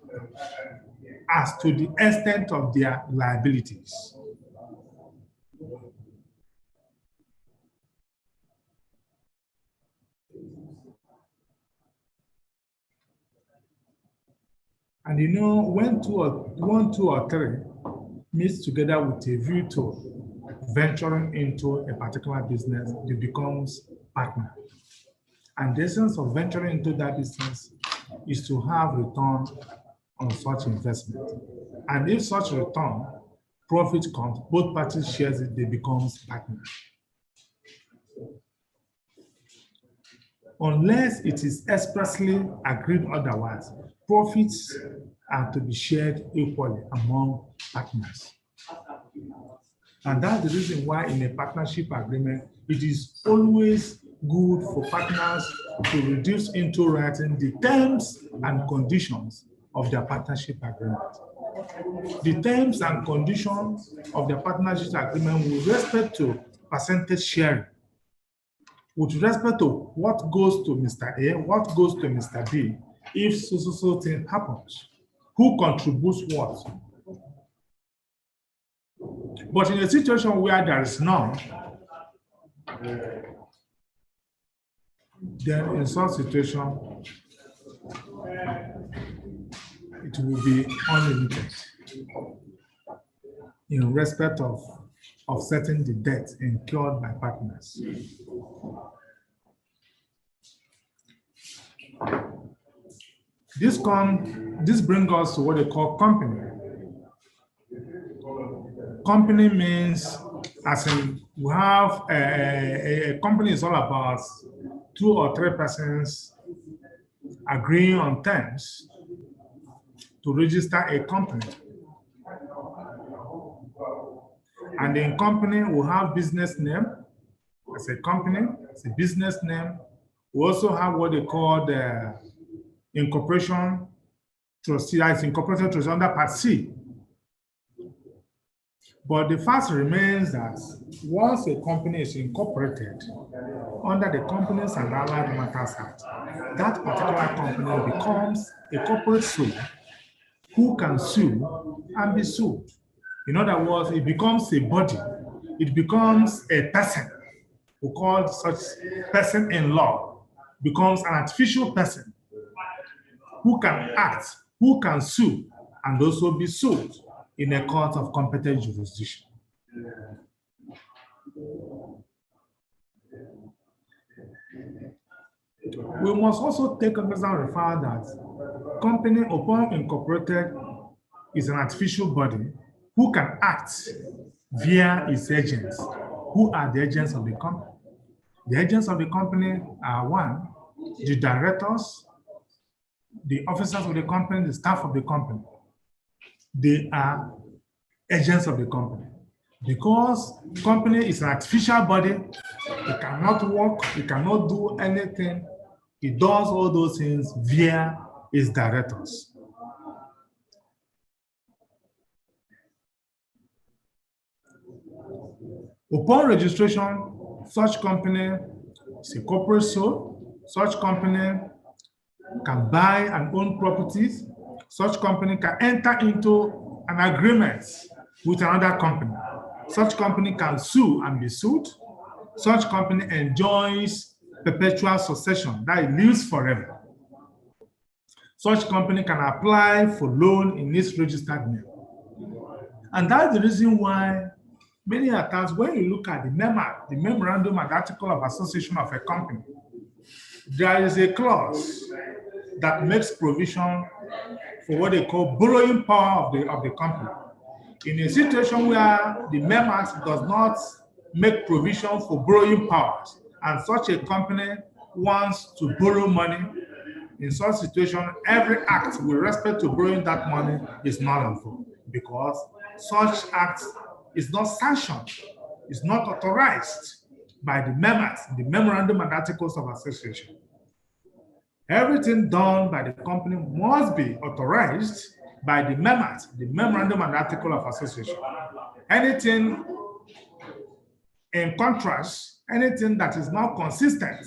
Speaker 3: as to the extent of their liabilities. And you know, when two or three meets together with a view to venturing into a particular business, it becomes partner. And the essence of venturing into that business is to have return on such investment. And if such return, profit comes, both parties share it, they become partners. Unless it is expressly agreed otherwise, profits are to be shared equally among partners. And that's the reason why in a partnership agreement, it is always good for partners to reduce into writing the terms and conditions of their partnership agreement. The terms and conditions of the partnership agreement with respect to percentage sharing, with respect to what goes to Mr. A, what goes to Mr. B, if so thing happens, who contributes what. But in a situation where there is none, then in such situation, it will be unlimited in respect of offsetting the debt incurred by partners. This brings us to what they call company. Company means, as in, we have a company is all about 2 or 3 persons agreeing on terms to register a company. And in company, we have business name as a company, it's a business name. We also have what they call the incorporation trustee, that's incorporated trustee under Part C. But the fact remains that once a company is incorporated under the Companies and Allied Matters Act, that particular company becomes a corporate suit who can sue and be sued. In other words, it becomes a body, it becomes a person. We call such person in law, becomes an artificial person who can act, who can sue, and also be sued in a court of competent jurisdiction. We must also take cognizance of the fact that company, upon incorporated, is an artificial body who can act via its agents. Who are the agents of the company? The agents of the company are 1, the directors, the officers of the company, the staff of the company. They are agents of the company. Because company is an artificial body, it cannot work, it cannot do anything. It does all those things via its directors. Upon registration, such company is a corporate sole. Such company can buy and own properties. Such company can enter into an agreement with another company. Such company can sue and be sued. Such company enjoys perpetual succession, that it lives forever. Such company can apply for loan in its registered name. And that's the reason why many times when you look at the memorandum and article of association of a company, there is a clause that makes provision for what they call borrowing power of the company. In a situation where the members does not make provision for borrowing powers, and such a company wants to borrow money, in such situation, every act with respect to borrowing that money is null and void, because such act is not sanctioned, is not authorized by the members, the memorandum and articles of association. Everything done by the company must be authorized by the members, the memorandum and article of association. Anything In contrast, anything that is not consistent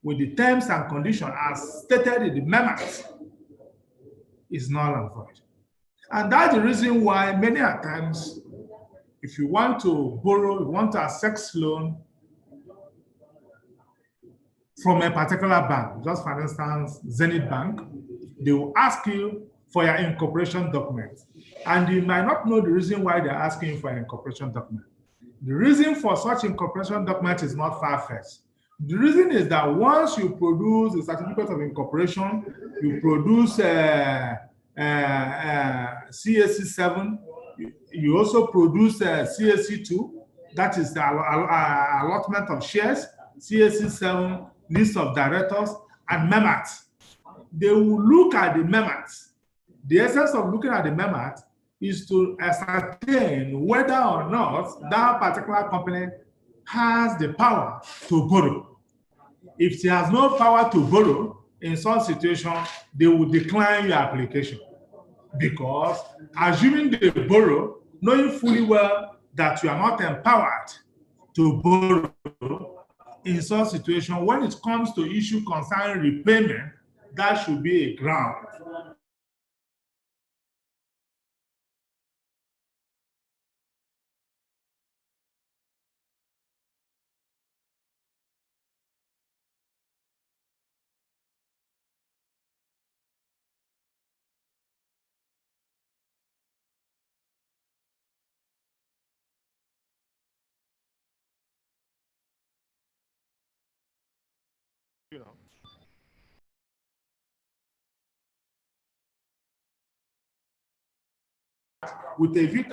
Speaker 3: with the terms and conditions as stated in the memos is null and void. And that's the reason why many a times, if you want to borrow, you want to access loan from a particular bank, just for instance, Zenith Bank, they will ask you for your incorporation document. And you might not know the reason why they're asking you for an incorporation document. The reason for such incorporation document is not far-fetched. The reason is that once you produce a certificate of incorporation, you produce CAC 7, you also produce CAC 2, that is the allotment of shares, CAC 7, list of directors, and MEMAT. They will look at the MEMAT. The essence of looking at the MEMAT is to ascertain whether or not that particular company has the power to borrow. If it has no power to borrow, in some situation, they will decline your application. Because assuming they borrow, knowing fully well that you are not empowered to borrow, in some situation, when it comes to issue concerning repayment, that should be a ground. You know. With a view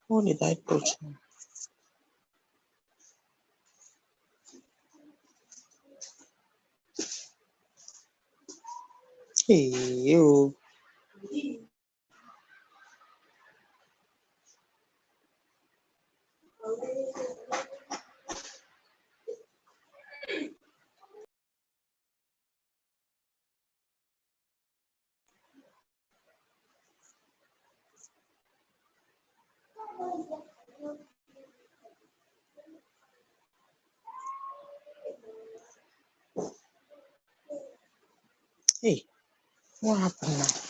Speaker 1: What did I touch? Hey, you. Hey, what happened now?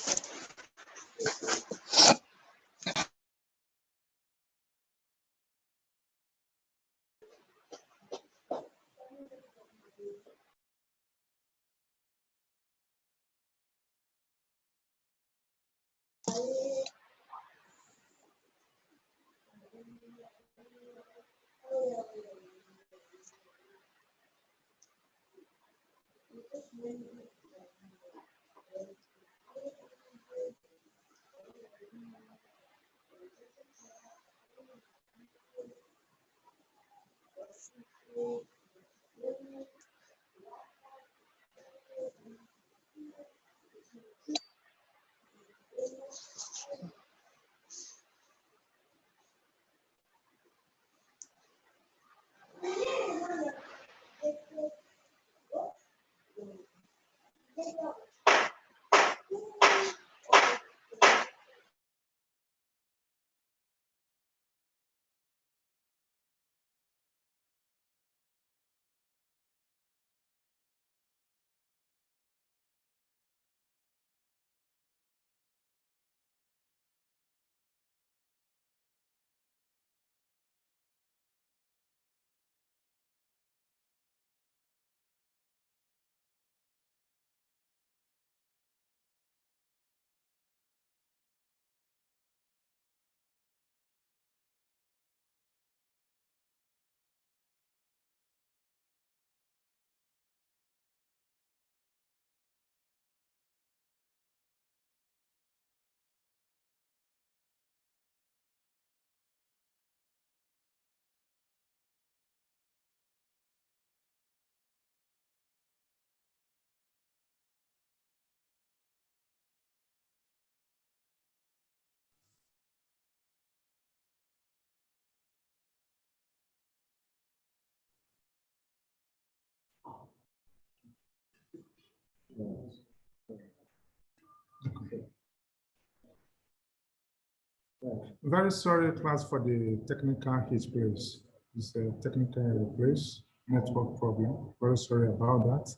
Speaker 3: Very sorry, class, for the technical hispace. It's a technical place, network problem. Very sorry about that.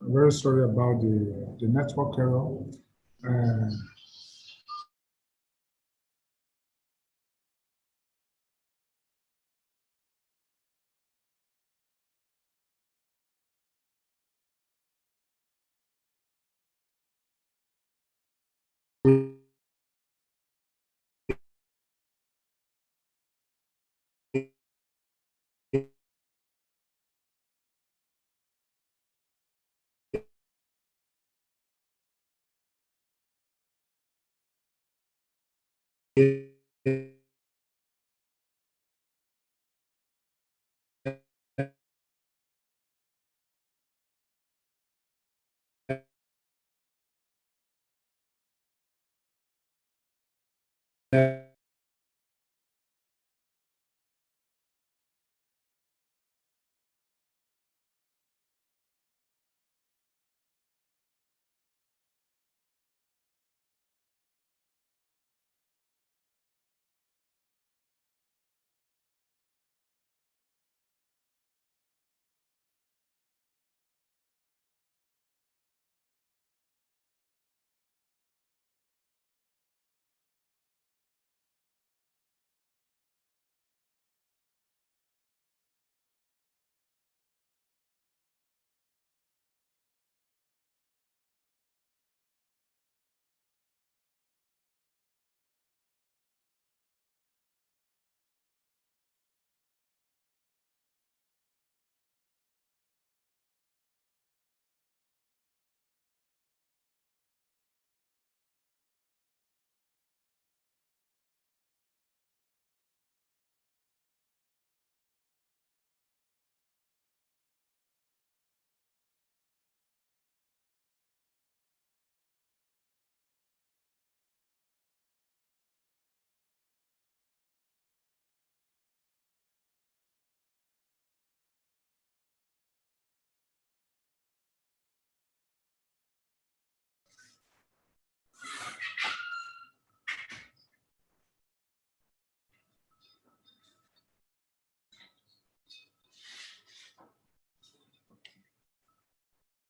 Speaker 3: Very sorry about the network error.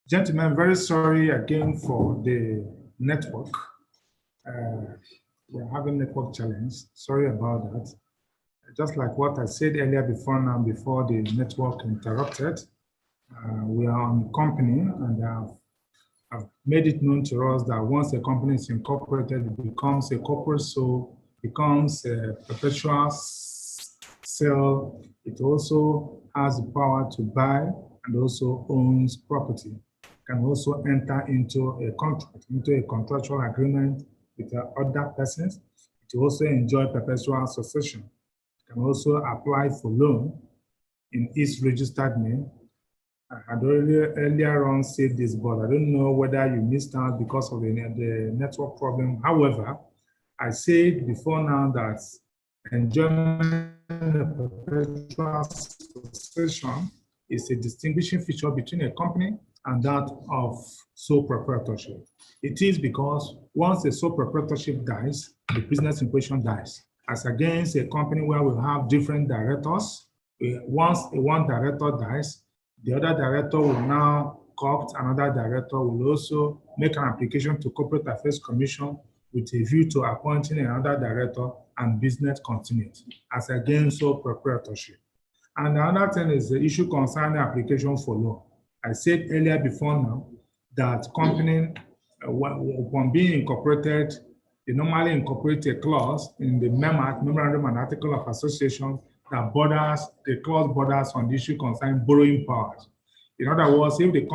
Speaker 3: Gentlemen, very sorry again for the network. We're having network challenge. Sorry about that. Just like what I said earlier before the network interrupted, we are on company and have made it known to us that once a company is incorporated, it becomes a corporate soul, becomes a perpetual sale. It also has the power to buy and also owns property. Can also enter into a contract, into a contractual agreement with other persons. It to also enjoy perpetual succession. You can also apply for loan in its registered name. I had earlier on said this, but I don't know whether you missed out because of the network problem. However, I said before now that enjoyment of perpetual succession is a distinguishing feature between a company and that of sole proprietorship. It is because once the sole proprietorship dies, the business in question dies. As against a company where we have different directors, once one director dies, the other director will now co-opt another director, will also make an application to Corporate Affairs Commission with a view to appointing another director, and business continues, as against sole proprietorship. And another thing is the issue concerning application for loan. I said earlier before now that company, upon being incorporated, they normally incorporate a clause in the Memorandum and Article of Association that the clause borders on the issue concerning borrowing powers. In other words, if the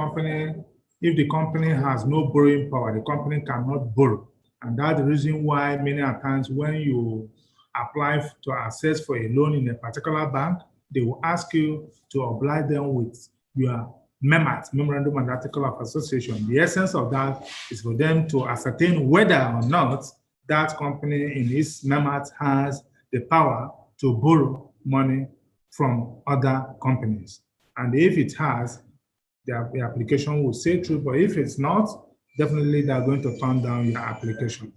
Speaker 3: company has no borrowing power, the company cannot borrow. And that's the reason why many times when you apply to access for a loan in a particular bank, they will ask you to oblige them with your MEMAT, Memorandum and Article of Association. The essence of that is for them to ascertain whether or not that company in its MEMAT has the power to borrow money from other companies. And if it has, the application will say true, but if it's not, definitely they're going to turn down your application.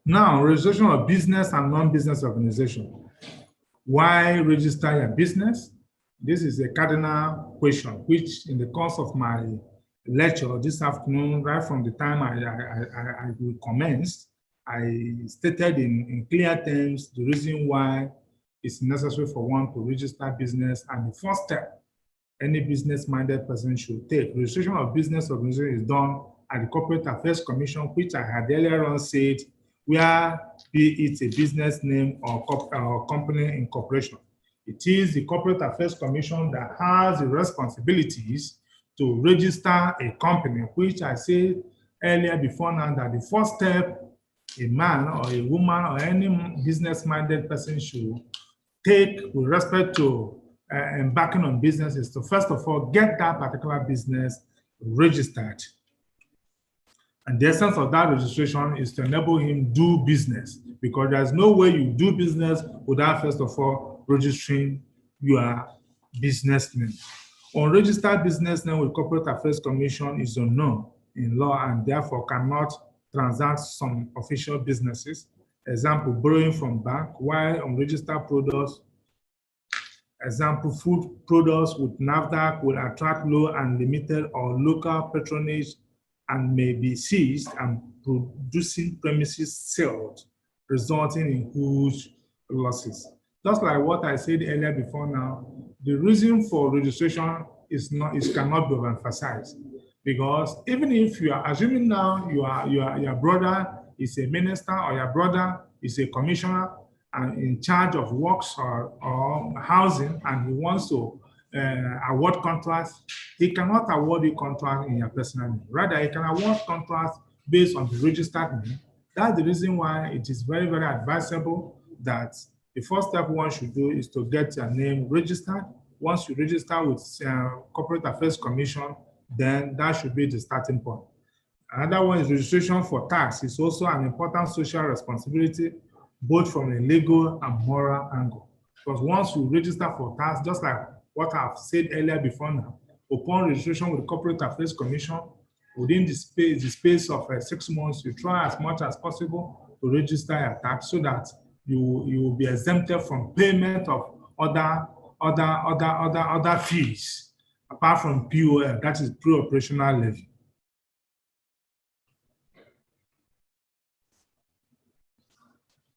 Speaker 3: Now, registration of business and non-business organization. Why register your business? This is a cardinal question, which in the course of my lecture this afternoon, right from the time I commenced, I stated in clear terms the reason why it's necessary for one to register business, and the first step any business-minded person should take. Registration of business organization is done at the Corporate Affairs Commission, which I had earlier on said, where be it a business name or company incorporation. It is the Corporate Affairs Commission that has the responsibilities to register a company, which I said earlier before now that the first step a man or a woman or any business-minded person should take with respect to embarking on business is to first of all get that particular business registered. And the essence of that registration is to enable him do business, because there's no way you do business without first of all registering your business name. Unregistered business name with Corporate Affairs Commission is unknown in law and therefore cannot transact some official businesses. Example, borrowing from bank, while unregistered products, example, food products with NAFDAC will attract low and limited or local patronage and may be seized and producing premises sold, resulting in huge losses. Just like what I said earlier before now, the reason for registration cannot be overemphasized, because even if you are assuming now your brother is a minister or your brother is a commissioner and in charge of works or housing, and he wants to award contracts, he cannot award you contract in your personal name. Rather, he can award contracts based on the registered name. That's the reason why it is very, very advisable that the first step one should do is to get your name registered. Once you register with Corporate Affairs Commission, then that should be the starting point. Another one is registration for tax. It's also an important social responsibility, both from a legal and moral angle. Because once you register for tax, just like what I've said earlier before now, upon registration with the Corporate Affairs Commission, within the space of 6 months, you try as much as possible to register your tax so that you will be exempted from payment of other fees, apart from POL, that is pre-operational levy.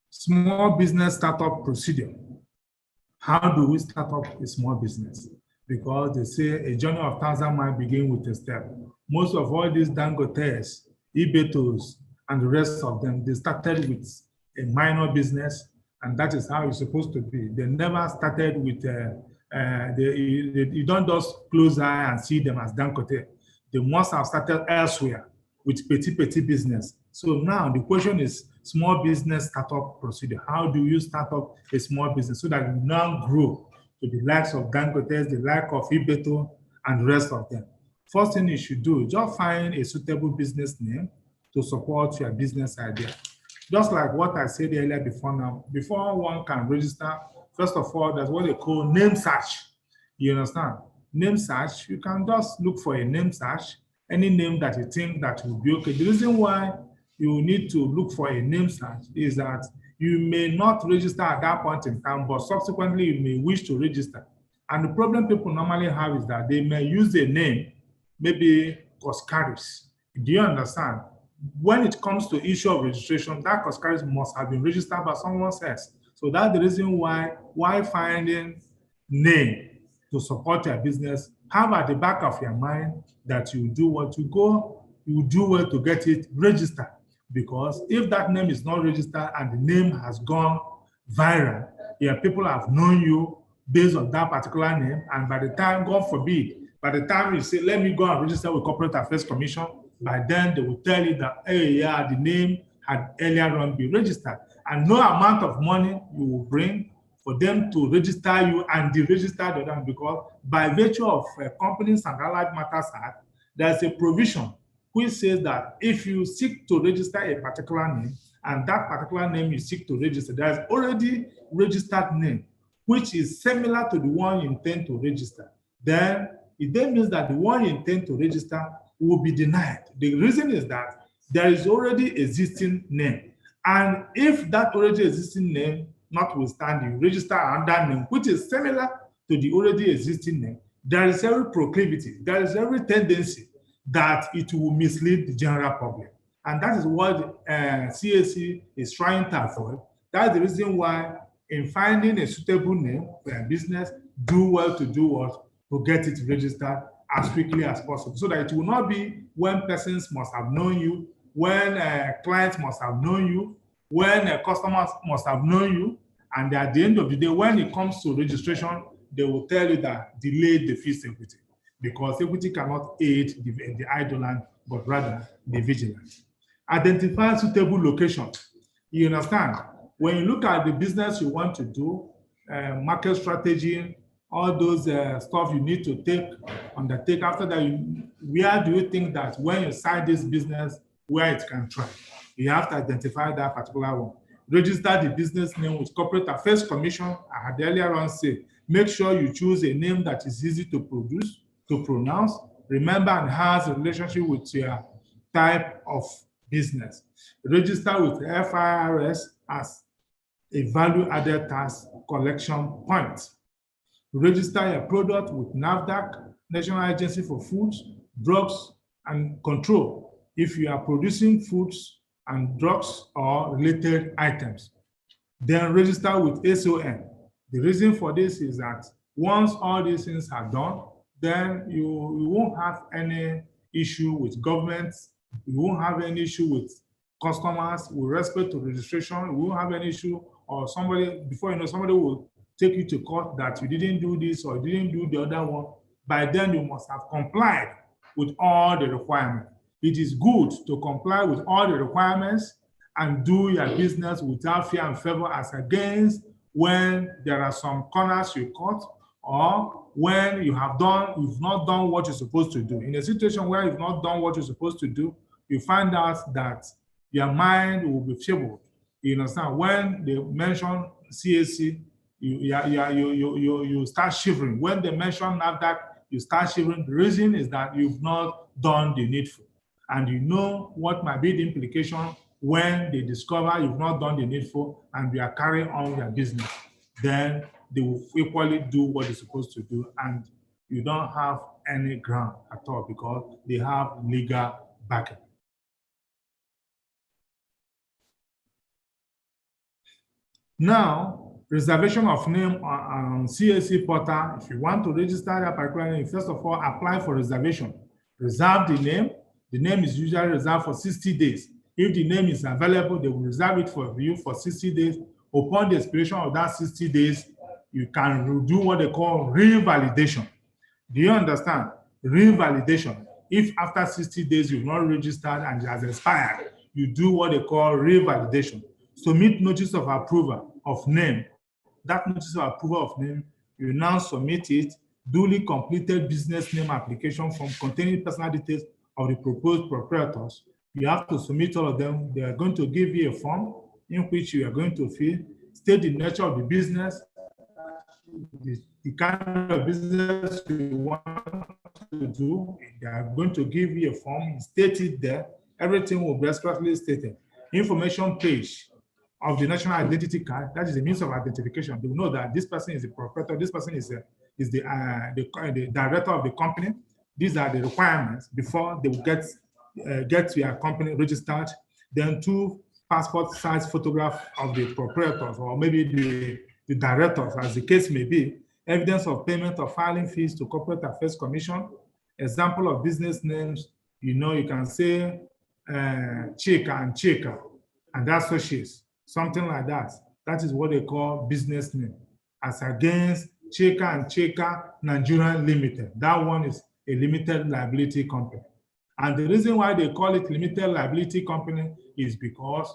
Speaker 3: Small business startup procedure. How do we start up a small business? Because they say a journey of 1,000 miles begins with a step. Most of all these Dangotes, Ibetos, and the rest of them, they started with a minor business, and that is how it's supposed to be. They never started with, you don't just close eye and see them as Dangote. They must have started elsewhere with petty business. So now the question is small business startup procedure. How do you start up a small business so that you now grow to the likes of Dangote, the like of Ibeto, and the rest of them? First thing you should do, just find a suitable business name to support your business idea. Just like what I said earlier before now, before one can register, first of all, there's what they call name search. You understand? Name search, you can just look for a name search, any name that you think that will be okay. The reason why you need to look for a name search is that you may not register at that point in time, but subsequently you may wish to register. And the problem people normally have is that they may use a name, maybe Coscaris. Do you understand? When it comes to issue of registration, that Coscaris must have been registered by someone else. So that's the reason why finding name to support your business, have at the back of your mind that you do what you go, you do well to get it registered. Because if that name is not registered and the name has gone viral, people have known you based on that particular name, and by the time, God forbid, by the time you say, let me go and register with Corporate Affairs Commission, by then they will tell you that, hey, yeah, the name had earlier on been registered. And no amount of money you will bring for them to register you and deregister them, because by virtue of Companies and Allied Matters Act, there's a provision which says that if you seek to register a particular name, and that particular name you seek to register, there's already registered name, which is similar to the one you intend to register, then it then means that the one you intend to register will be denied. The reason is that there is already existing name. And if that already existing name, notwithstanding, register another name, which is similar to the already existing name, there is every proclivity, there is every tendency that it will mislead the general public. And that is what CAC is trying to avoid. That's the reason why in finding a suitable name for a business, do well to do what? To get it registered as quickly as possible, so that it will not be when persons must have known you, when clients must have known you, when customers must have known you, and at the end of the day, when it comes to registration, they will tell you that delay defeats equity, because equity cannot aid the idle, but rather the vigilant. Identify suitable location. You understand? When you look at the business you want to do, market strategy, all those stuff you need to undertake. After that, where do you think that when you start this business, where it can thrive? You have to identify that particular one. Register the business name with Corporate Affairs Commission. I had earlier on said, make sure you choose a name that is easy to pronounce, remember, and has a relationship with your type of business. Register with FIRS as a value-added tax collection point. Register your product with NAFDAC, National Agency for Foods, Drugs, and Control, if you are producing foods and drugs or related items. Then register with SON. The reason for this is that once all these things are done, then you won't have any issue with governments, you won't have any issue with customers with respect to registration, you won't have any issue, or somebody, before you know, somebody will take you to court that you didn't do this or didn't do the other one. By then you must have complied with all the requirements. It is good to comply with all the requirements and do your business without fear and favor, as against when there are some corners you cut, or when you've not done what you're supposed to do. In a situation where you've not done what you're supposed to do, you find out that your mind will be feeble. You understand? When they mention CAC, you start shivering. When they mention NAFDAC, you start shivering. The reason is that you've not done the needful. And you know what might be the implication when they discover you've not done the needful and you are carrying on your business. Then they will equally do what they're supposed to do, and you don't have any ground at all because they have legal backing. Now, reservation of name on CAC portal. If you want to register that particular name, first of all, apply for reservation. Reserve the name. The name is usually reserved for 60 days. If the name is available, they will reserve it for you for 60 days. Upon the expiration of that 60 days, you can do what they call revalidation. Do you understand? Revalidation. If after 60 days you've not registered and it has expired, you do what they call revalidation. Submit notice of approval of name. That notice of approval of name, you now submit it, duly completed business name application form containing personal details of the proposed proprietors. You have to submit all of them. They are going to give you a form in which you are going to fill, state the nature of the business, the kind of business you want to do. They are going to give you a form, state it there. Everything will be expressly stated. Information page of the national identity card, that is the means of identification. They will know that this person is the proprietor, this person is the director of the company. These are the requirements before they will get to your company registered. Then 2 passport size photographs of the proprietors or maybe the directors, as the case may be. Evidence of payment of filing fees to Corporate Affairs Commission. Example of business names, you can say Chika and Chika and associates, something like that. That is what they call business name, as against Chika and Chika Nigerian Limited. That one is a limited liability company. And the reason why they call it limited liability company is because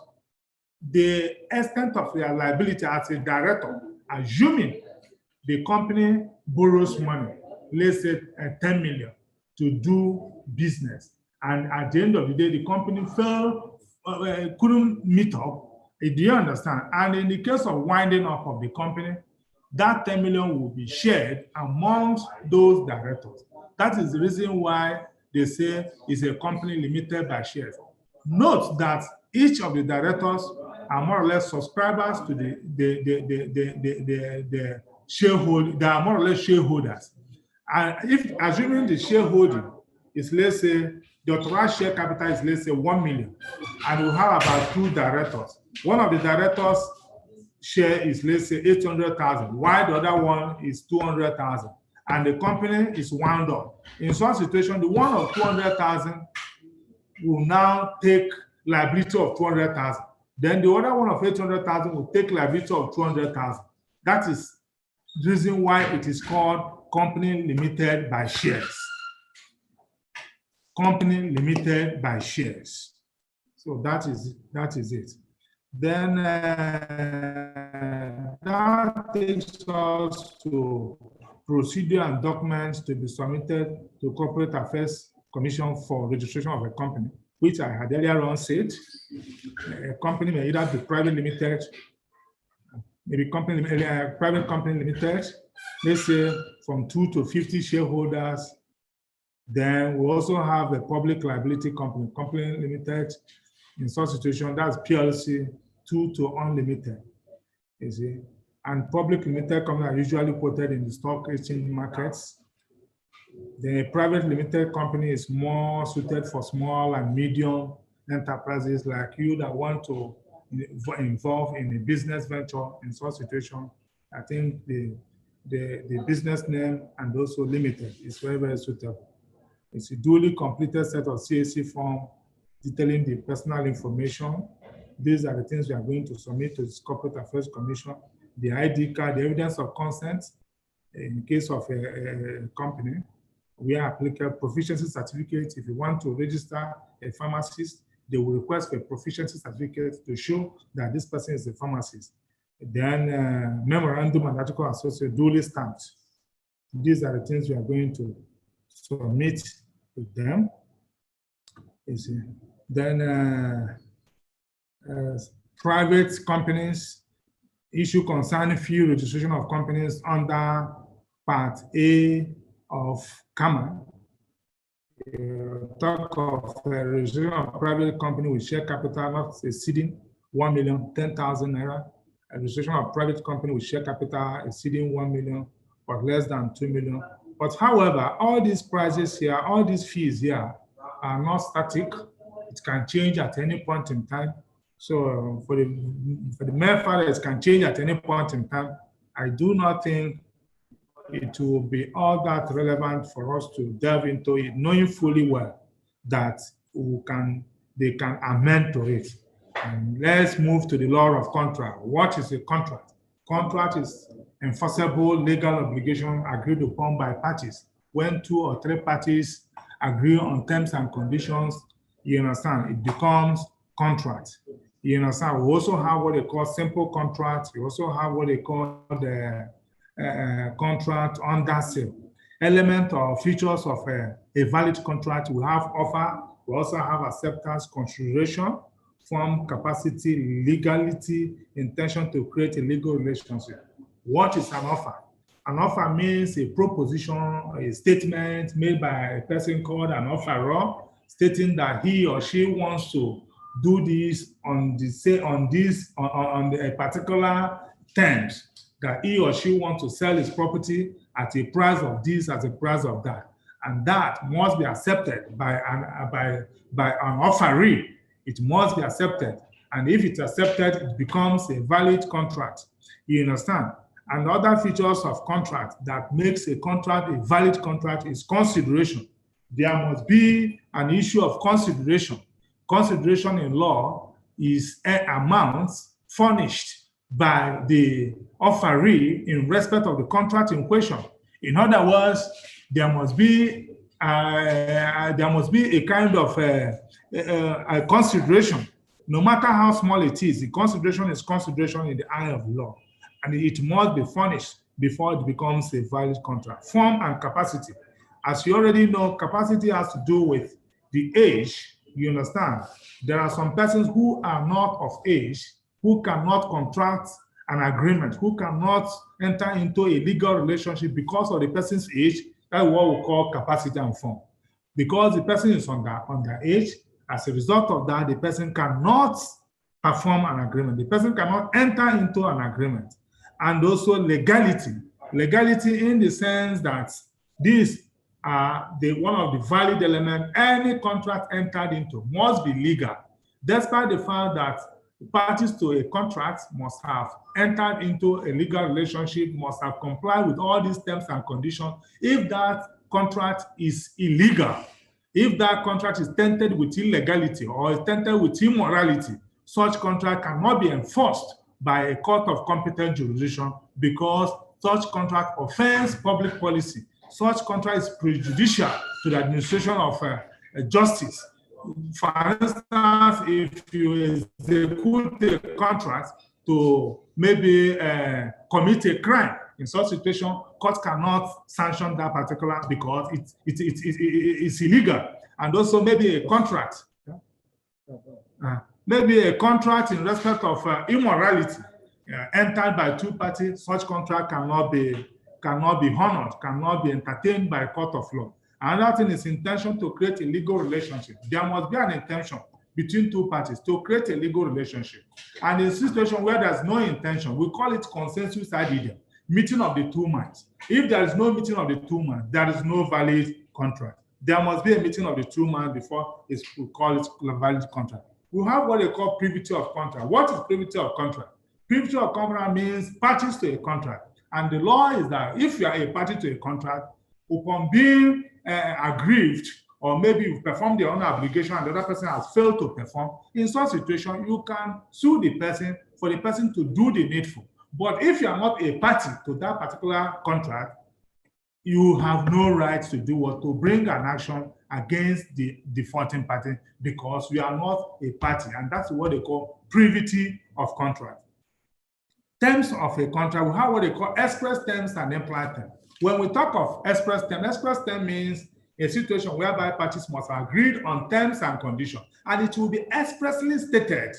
Speaker 3: the extent of their liability as a director, assuming the company borrows money, let's say 10 million, to do business, and at the end of the day, the company couldn't meet up. Do you understand? And in the case of winding up of the company, that 10 million will be shared amongst those directors. That is the reason why they say it's a company limited by shares. Note that each of the directors are more or less subscribers to the shareholder. They are more or less shareholders. And if assuming the shareholding is, let's say, the authorized share capital is, let's say, 1 million, and we have about 2 directors. One of the directors' share is, let's say, 800,000, while the other one is 200,000, and the company is wound up. In such situation, the one of 200,000 will now take liability of 200,000. Then the other one of 800,000 will take liability of 200,000. That is the reason why it is called company limited by shares. Company limited by shares. So that is it. Then that takes us to procedure and documents to be submitted to Corporate Affairs Commission for registration of a company, which I had earlier on said. A company may either be private limited, maybe private company limited, let's say from 2 to 50 shareholders. Then we also have a public liability company, company limited. In such situation, that's PLC, 2 to unlimited, you see. And public limited companies are usually quoted in the stock exchange markets. The private limited company is more suited for small and medium enterprises like you that want to involve in a business venture. In such situation, I think the business name and also limited is very, very suitable. It's a duly completed set of CAC form detailing the personal information. These are the things we are going to submit to the Corporate Affairs Commission. The ID card, the evidence of consent, in case of a company, we are applicable proficiency certificate. If you want to register a pharmacist, they will request for a proficiency certificate to show that this person is a pharmacist. Then memorandum and article associate duly stamped. These are the things we are going to submit to them. You see. Then private companies issue concerning fee registration of companies under Part A of CAMA. Talk of registration of private company with share capital not exceeding 1,010,000 naira. A registration of private company with share capital exceeding 1 million but less than 2 million. But however, all these prices here, all these fees here are not static. It can change at any point in time. So for the mere fact that it can change at any point in time, I do not think it will be all that relevant for us to delve into it, knowing fully well that they can amend to it. And let's move to the law of contract. What is a contract? Contract is enforceable legal obligation agreed upon by parties when 2 or 3 parties agree on terms and conditions, you understand, it becomes contract. You understand? We also have what they call simple contracts. We also have what they call the contract under sale. Element or features of a valid contract, we have offer, we also have acceptance, consideration, form, capacity, legality, intention to create a legal relationship. What is an offer? An offer means a proposition, a statement made by a person called an offeror, stating that he or she wants to do this on a particular terms, that he or she wants to sell his property at a price of this, at a price of that, and that must be accepted by an offeree. It must be accepted, and if it's accepted, it becomes a valid contract. You understand? And other features of contract that makes a contract a valid contract is consideration. There must be an issue of consideration. Consideration in law is amounts furnished by the offeree in respect of the contract in question. In other words, there must be a kind of a consideration. No matter how small it is, the consideration is consideration in the eye of law, and it must be furnished before it becomes a valid contract. Form and capacity. As you already know, capacity has to do with the age. You understand? There are some persons who are not of age, who cannot contract an agreement, who cannot enter into a legal relationship because of the person's age. That's what we call capacity and form. Because the person is underage, as a result of that, the person cannot perform an agreement. The person cannot enter into an agreement. And also legality. Legality in the sense that these are one of the valid elements. Any contract entered into must be legal, despite the fact that parties to a contract must have entered into a legal relationship, must have complied with all these terms and conditions. If that contract is illegal, if that contract is tainted with illegality or is tainted with immorality, such contract cannot be enforced by a court of competent jurisdiction because such contract offends public policy. Such contract is prejudicial to the administration of justice. For instance, if you execute a contract to maybe commit a crime, in such situation, court cannot sanction that particular because it's illegal. And also maybe a contract. Maybe a contract in respect of immorality entered by two parties, such contract cannot be honored, cannot be entertained by a court of law. Another thing is intention to create a legal relationship. There must be an intention between two parties to create a legal relationship. And in a situation where there's no intention, we call it consensus ad idem, meeting of the two minds. If there is no meeting of the two minds, there is no valid contract. There must be a meeting of the two minds before we call it a valid contract. We have what they call privity of contract. What is privity of contract? Privity of contract means parties to a contract. And the law is that if you are a party to a contract, upon being aggrieved, or maybe you've performed your own obligation and the other person has failed to perform, in such situation, you can sue the person for the person to do the needful. But if you are not a party to that particular contract, you have no right to do what? To bring an action against the defaulting party because you are not a party. And that's what they call privity of contract. Terms of a contract, we have what they call express terms and implied terms. When we talk of express term means a situation whereby parties must have agreed on terms and conditions, and it will be expressly stated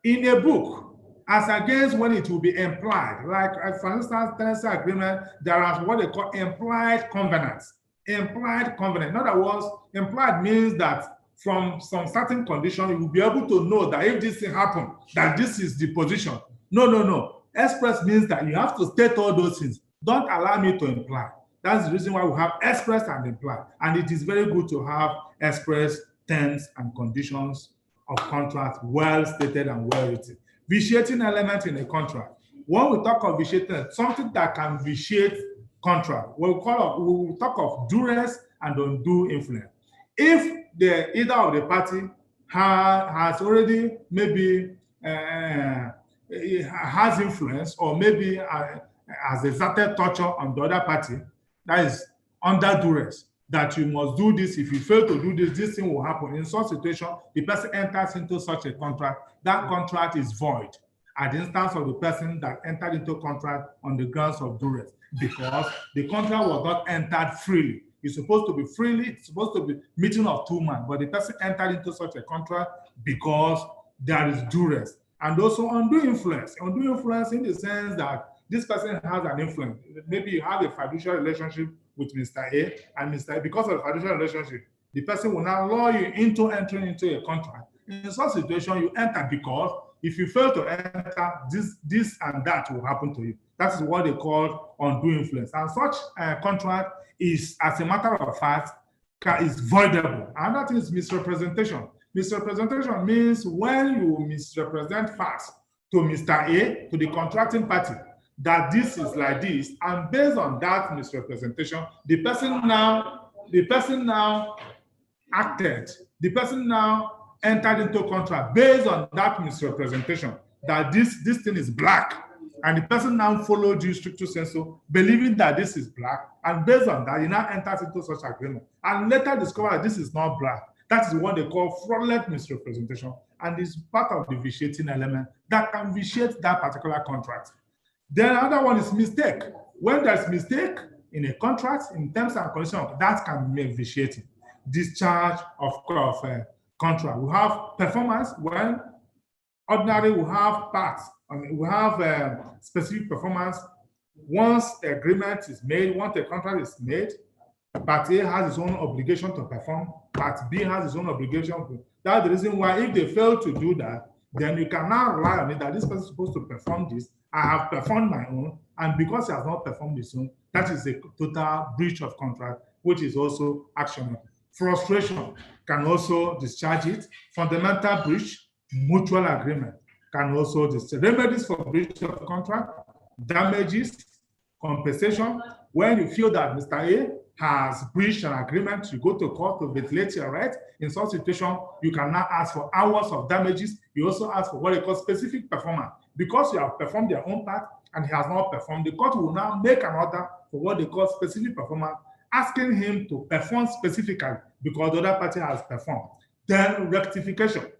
Speaker 3: in a book, as against when it will be implied. Like, for instance, tenancy agreement, there are what they call implied covenants. Implied covenant. In other words, implied means that from some certain condition, you will be able to know that if this thing happens, that this is the position. No. Express means that you have to state all those things. Don't allow me to imply. That's the reason why we have express and imply. And it is very good to have express terms and conditions of contract well stated and well written. Vitiating element in a contract. When we talk of vitiating, something that can vitiate contract, we will talk of duress and undue influence. If either of the party has already maybe has influence or maybe has exerted torture on the other party, that is under duress, that you must do this. If you fail to do this, this thing will happen. In such situation, the person enters into such a contract. That contract is void at the instance of the person that entered into a contract on the grounds of duress, because the contract was not entered freely. It's supposed to be freely, it's supposed to be meeting of two men, but the person entered into such a contract because there is duress. And also undue influence. Undue influence in the sense that this person has an influence. Maybe you have a fiduciary relationship with Mr. A, and Mr. A, because of the fiduciary relationship, the person will now lure you into entering into a contract. In such a situation, you enter because if you fail to enter, this and that will happen to you. That is what they call undue influence. And such a contract is, as a matter of fact, is voidable. Another thing is misrepresentation. Misrepresentation means when you misrepresent facts to Mr. A, to the contracting party, that this is like this, and based on that misrepresentation, the person now entered into a contract based on that misrepresentation, that this thing is black, and the person now followed you stricto sensu, believing that this is black, and based on that, he now enters into such agreement, and later discover that this is not black. That is what they call fraudulent misrepresentation, and is part of the vitiating element that can vitiate that particular contract. Then another one is mistake. When there's mistake in a contract, in terms and conditions, that can be vitiating. Discharge of contract. We have performance. When ordinarily we have parts, we have specific performance. Once the agreement is made, once the contract is made, Part A has its own obligation to perform. Part B has its own obligation. That's the reason why if they fail to do that, then you can now rely on it that this person is supposed to perform this. I have performed my own, and because he has not performed his own, that is a total breach of contract, which is also actionable. Frustration can also discharge it. Fundamental breach, mutual agreement can also discharge. Remedies for breach of contract, damages, compensation. When you feel that Mr. A has breached an agreement, you go to court to ventilate your right. In such situation, you can now ask for hours of damages. You also ask for what they call specific performance. Because you have performed your own part and he has not performed, the court will now make an order for what they call specific performance, asking him to perform specifically because the other party has performed. Then rectification.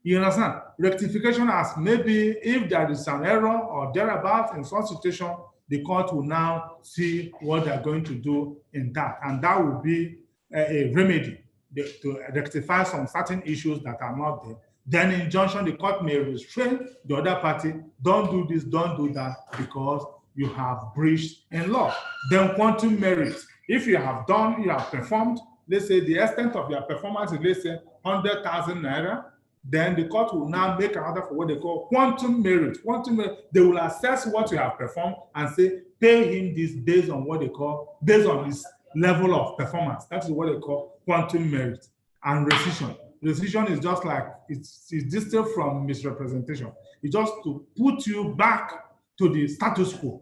Speaker 3: You understand? Rectification as maybe if there is an error or thereabouts in such situation, the court will now see what they're going to do in that. And that will be a remedy to rectify some certain issues that are not there. Then in injunction, the court may restrain the other party, don't do this, don't do that, because you have breached in law. Then quantum merit. If you have done, you have performed, let's say the extent of your performance is, let's say, 100,000 naira, then the court will now make an order for what they call quantum merit. Quantum merit, they will assess what you have performed and say, pay him this based on what they call, based on his level of performance. That is what they call quantum merit. And rescission. Rescission is just like, it's distinct from misrepresentation. It's just to put you back to the status quo.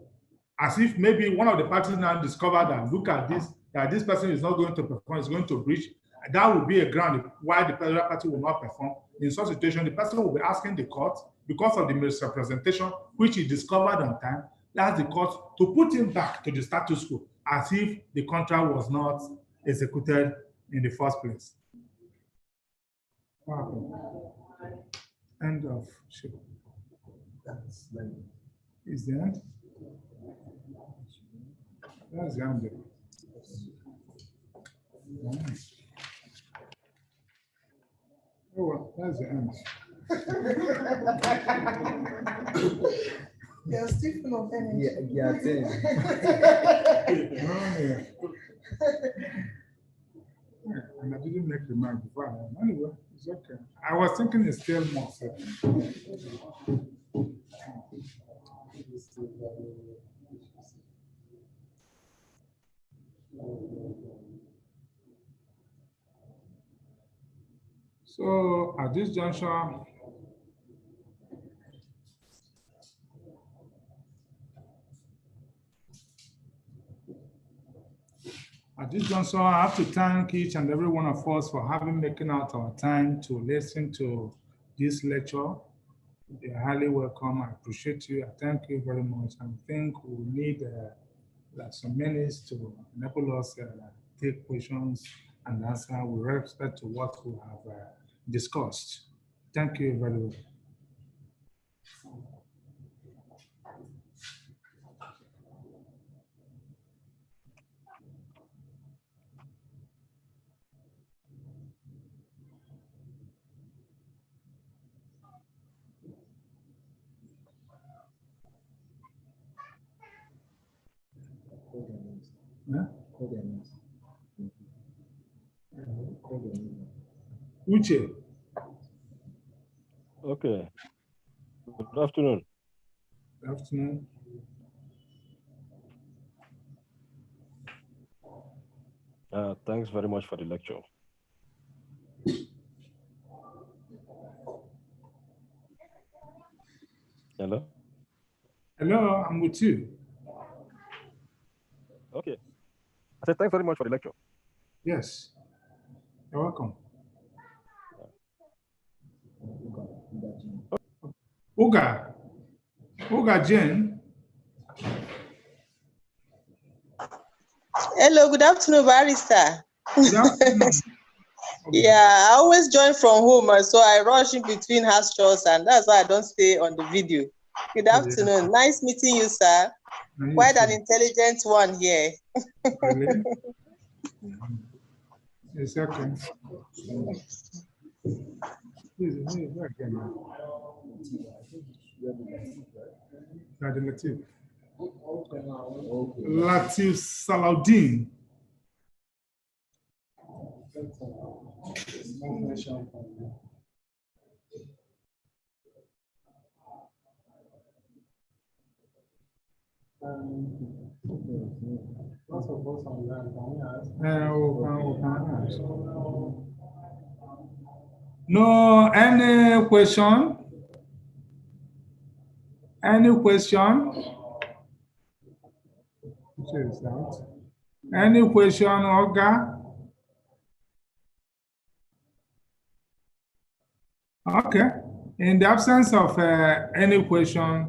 Speaker 3: As if maybe one of the parties now discovered that, look at this, that this person is not going to perform, is going to breach. That would be a ground why the other party will not perform. In such a situation, the person will be asking the court, because of the misrepresentation, which he discovered on time, ask the court to put him back to the status quo, as if the contract was not executed in the first place. Wow. End of show. Is the end? That's the end. Nice. Oh, well, that's the end.
Speaker 2: You're still full of energy.
Speaker 4: Yeah.
Speaker 3: And I didn't make the mark before. Anyway, it's okay. I was thinking it's still more. So at this juncture, I have to thank each and every one of us for making out our time to listen to this lecture. You're highly welcome. I appreciate you. I thank you very much. I think we need some minutes to enable us take questions and answer with respect to what we have discussed. Thank you very much. Huh? Uche.
Speaker 2: Okay. Good afternoon.
Speaker 3: Good afternoon.
Speaker 2: Thanks very much for the lecture. Hello?
Speaker 3: Hello, I'm with you.
Speaker 2: Okay. I said thanks very much for the lecture.
Speaker 3: Yes. You're welcome. Uga Jane.
Speaker 1: Hello, good afternoon, Barrister.
Speaker 3: Good afternoon.
Speaker 1: Yeah, I always join from home, so I rush in between house chores, and that's why I don't stay on the video. Good afternoon. Nice meeting you, sir. Quite an intelligent one here.
Speaker 3: Really? It's okay. Please, again. Latif. Latif Salaudin. No, any question? Any question? Any question, Olga? Okay. In the absence of any question,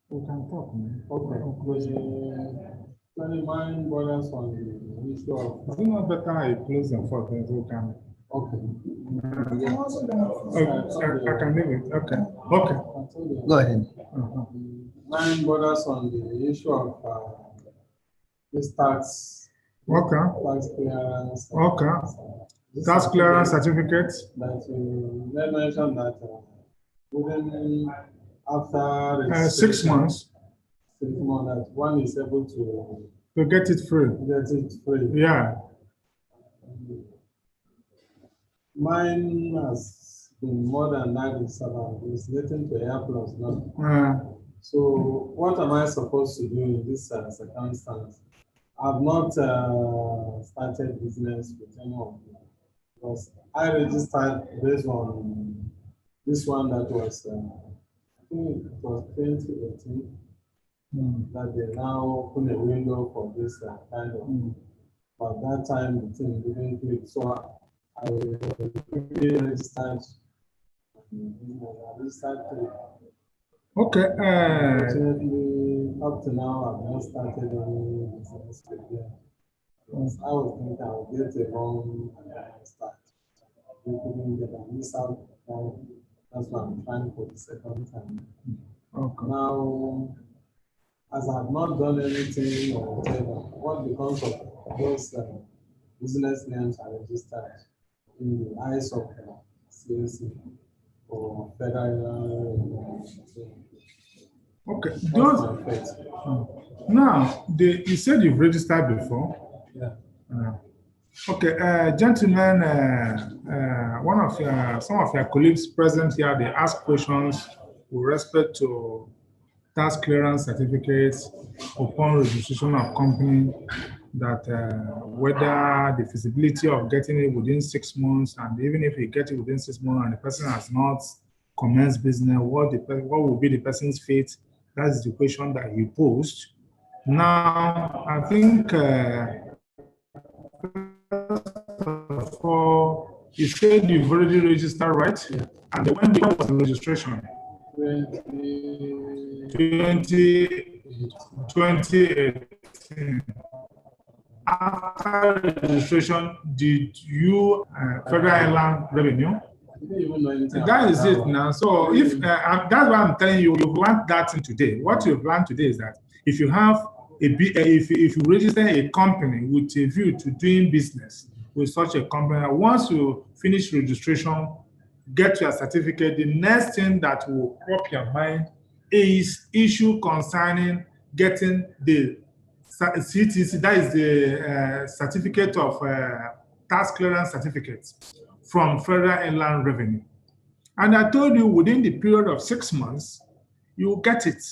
Speaker 3: we can talk.
Speaker 4: Okay. Any mind borders on the issue of.
Speaker 3: Is it not better I close them for things we can?
Speaker 4: Okay.
Speaker 3: I can leave it. Okay. Okay.
Speaker 4: Go ahead. Mind borders on the issue of this tax.
Speaker 3: Okay.
Speaker 4: Tax clearance.
Speaker 3: Okay. Tax clearance certificate.
Speaker 4: That you mentioned that within after
Speaker 3: 6 months.
Speaker 4: 6 months, that one is able to
Speaker 3: get it free.
Speaker 4: Get it free.
Speaker 3: Yeah.
Speaker 4: Mine has been more than that. It's getting to A plus now. So what am I supposed to do in this circumstance? I've not started business with any of them because I registered based on this one that was, I think it was 2018, that they now open a window for this kind of. But that time the thing didn't click, so I quickly registered.
Speaker 3: Okay.
Speaker 4: Unfortunately, up to now, I've not started any business with them. Because I was thinking I would get a wrong start. We couldn't get a miss out. That's why I'm trying for the second time.
Speaker 3: Okay.
Speaker 4: Now, as I've not done anything or whatever, what becomes of those business names are registered in the eyes of CAC or federal.
Speaker 3: Okay. Those. Now, you said you've registered before.
Speaker 4: Yeah.
Speaker 3: Okay, gentlemen, some of your colleagues present here, they ask questions with respect to tax clearance certificates upon registration of company, that whether the feasibility of getting it within 6 months, and even if you get it within 6 months and the person has not commenced business, what will be the person's fate? That is the question that he posed. Now, I think first of all, you said you've already registered, right?
Speaker 4: Yeah.
Speaker 3: And when was the registration? 2018. after registration, did you Federal Airline Revenue? That is it now. So if that's why I'm telling you, you've learned that thing today. What you've learned today is that if you have if you register a company with a view to doing business with such a company, once you finish registration, get your certificate, the next thing that will crop your mind is issue concerning getting the CTC, that is the certificate of tax clearance certificate from Federal Inland Revenue. And I told you within the period of 6 months, you will get it.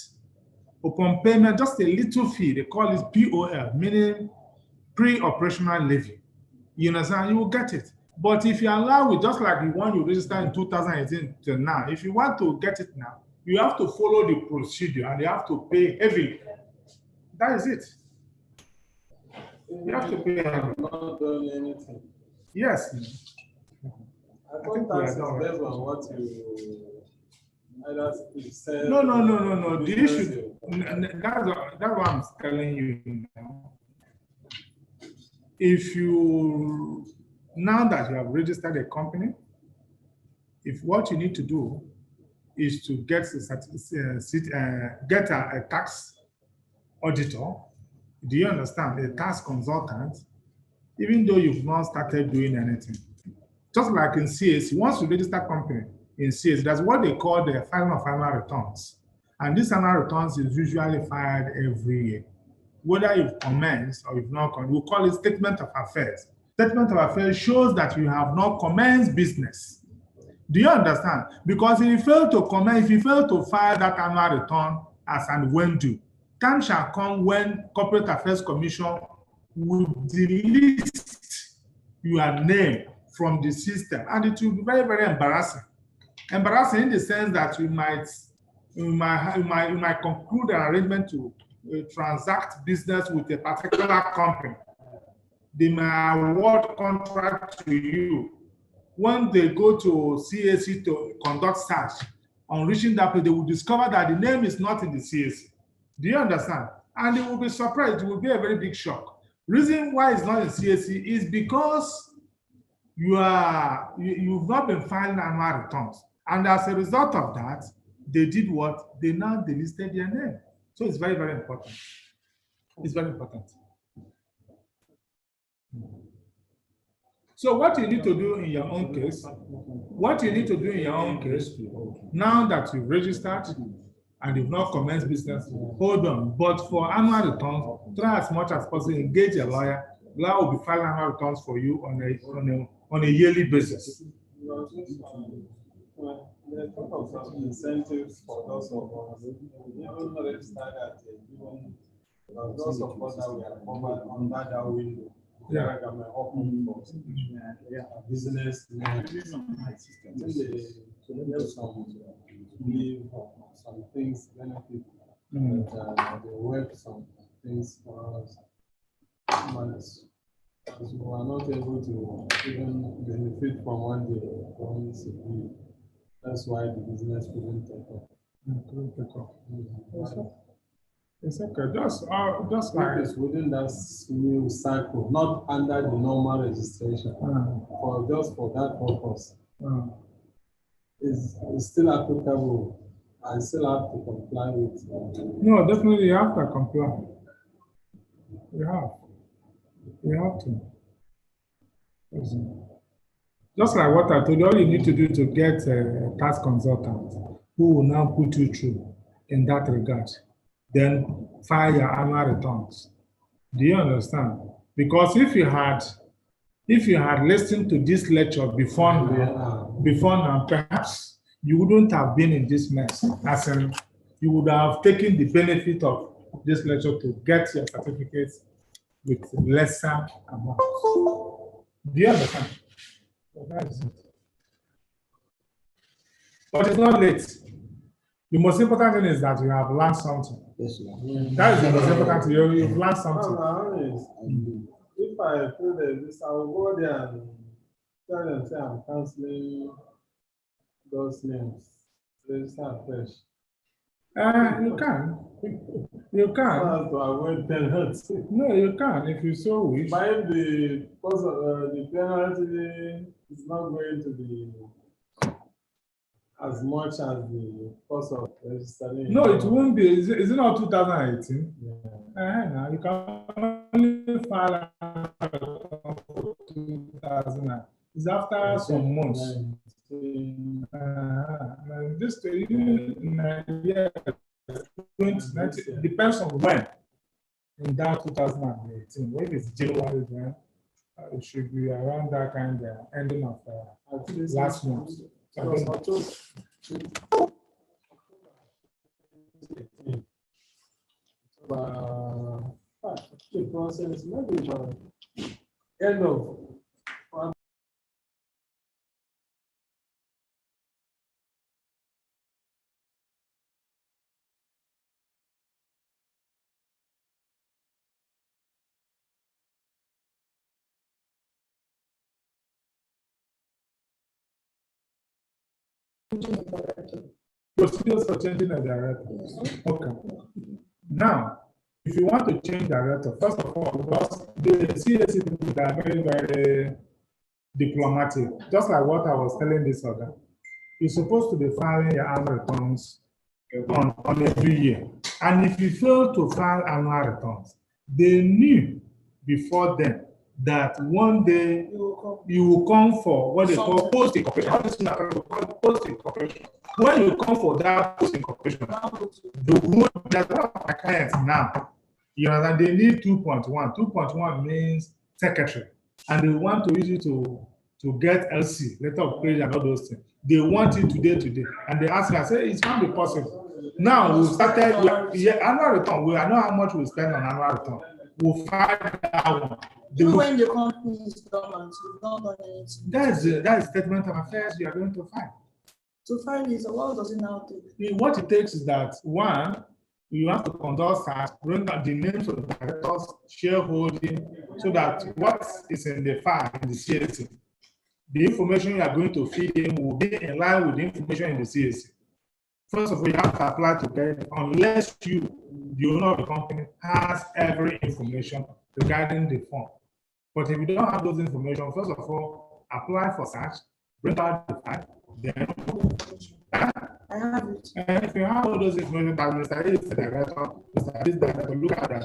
Speaker 3: Upon payment, just a little fee, they call it POL, meaning pre-operational levy. You understand? You will get it. But if you allow it, just like the one you registered in 2018 to now, if you want to get it now, you have to follow the procedure and you have to pay heavily. That is it. You have to pay heavily.
Speaker 4: Not done anything.
Speaker 3: Yes.
Speaker 4: I thought tax is based on what you either said.
Speaker 3: No. The issue, that's what I'm telling you now. If you, now that you have registered a company, if what you need to do is to get a tax auditor, do you understand, a tax consultant, even though you've not started doing anything. Just like in CAC, once you register a company in CAC, that's what they call the final returns. And this final returns is usually filed every year. Whether you've commenced or you've not commenced, we call it statement of affairs. Statement of affairs shows that you have not commenced business. Do you understand? Because if you fail to commence, if you fail to file that annual return as and when due, time shall come when Corporate Affairs Commission will delist your name from the system, and it will be very, very embarrassing. Embarrassing in the sense that you might conclude an arrangement to transact business with a particular company. They may award contract to you. When they go to CAC to conduct search, on reaching that place, they will discover that the name is not in the CAC. Do you understand? And they will be surprised. It will be a very big shock. Reason why it's not in CAC is because you've not been filing annual returns. And as a result of that, they did what? They now delisted their name. So it's very, very important. It's very important. So what you need to do in your own case, now that you've registered and you've not commenced business, hold on. But for annual returns, try as much as possible, engage a lawyer. Lawyer will be filing annual returns for you on a yearly basis.
Speaker 4: There's a lot of incentives for those of us who even registered at those of us that we are covered under that window.
Speaker 3: Yeah.
Speaker 4: Open for business. Some things benefit, but they work some things for us. But we are not able to even benefit from what they promise to do. That's why the business couldn't take off.
Speaker 3: It's okay. Just like
Speaker 4: it's within that new cycle, not under the normal registration. For just for that purpose, is still applicable. I still have to comply with.
Speaker 3: No, definitely you have to comply. You have to. Just like what I told you, all you need to do to get a tax consultant who will now put you through in that regard. Then file your annual returns. Do you understand? Because if you had listened to this lecture before now, perhaps you wouldn't have been in this mess. As in, you would have taken the benefit of this lecture to get your certificates with lesser amounts. Do you understand? So that is it. But it's not late. The most important thing is that you have learned something.
Speaker 5: Yes,
Speaker 3: that is the most important thing. You've learned something.
Speaker 4: If I feel this, I will go there and tell them, say I'm canceling those names. Register fresh.
Speaker 3: You can. You can.
Speaker 4: To avoid penalty.
Speaker 3: No, you can if you so wish.
Speaker 4: But if the cost of the penalty is not going to be as much as the cost of registering.
Speaker 3: No, it won't be. Is it not 2018?
Speaker 4: Yeah.
Speaker 3: Now you can only file for 2000. It's after some months. This yeah, 2019 depends on when. In that 2018, when it's January, then it should be around that kind of ending of last month.
Speaker 4: The process maybe end of
Speaker 3: procedures for changing a director. Okay. Now, if you want to change director, first of all, because the CAC people are very, very diplomatic, just like what I was telling this other. You're supposed to be filing your annual returns on every year. And if you fail to file annual returns, they knew before then that one day you will come for what they call post-incorporation. When you come for that post-incorporation, there's a lot of my clients now, you know, that they need 2.1. 2.1 means secretary. And they want to use it to get LC, letter of credit and all those things. They want it today. And they ask me, I say, it can't be possible. Now we started, annual return. I know how much we spend on annual return. We'll file that one.
Speaker 5: When the company is dormant, you've not done anything.
Speaker 3: That is statement of affairs you are going to file.
Speaker 5: To file is, what does it now take?
Speaker 3: What it takes is that, one, you have to conduct search, bring out the names of the directors, shareholding, so that what is in the file in the CAC, the information you are going to feed in will be in line with the information in the CAC. First of all, you have to apply to get it, unless you, the owner of the company, has every information regarding the form. But if you don't have those information, first of all, apply for search, bring out the file, then
Speaker 5: I have it.
Speaker 3: and if you have all those information that Mr. A is the director, Mr. A is the director, look at that.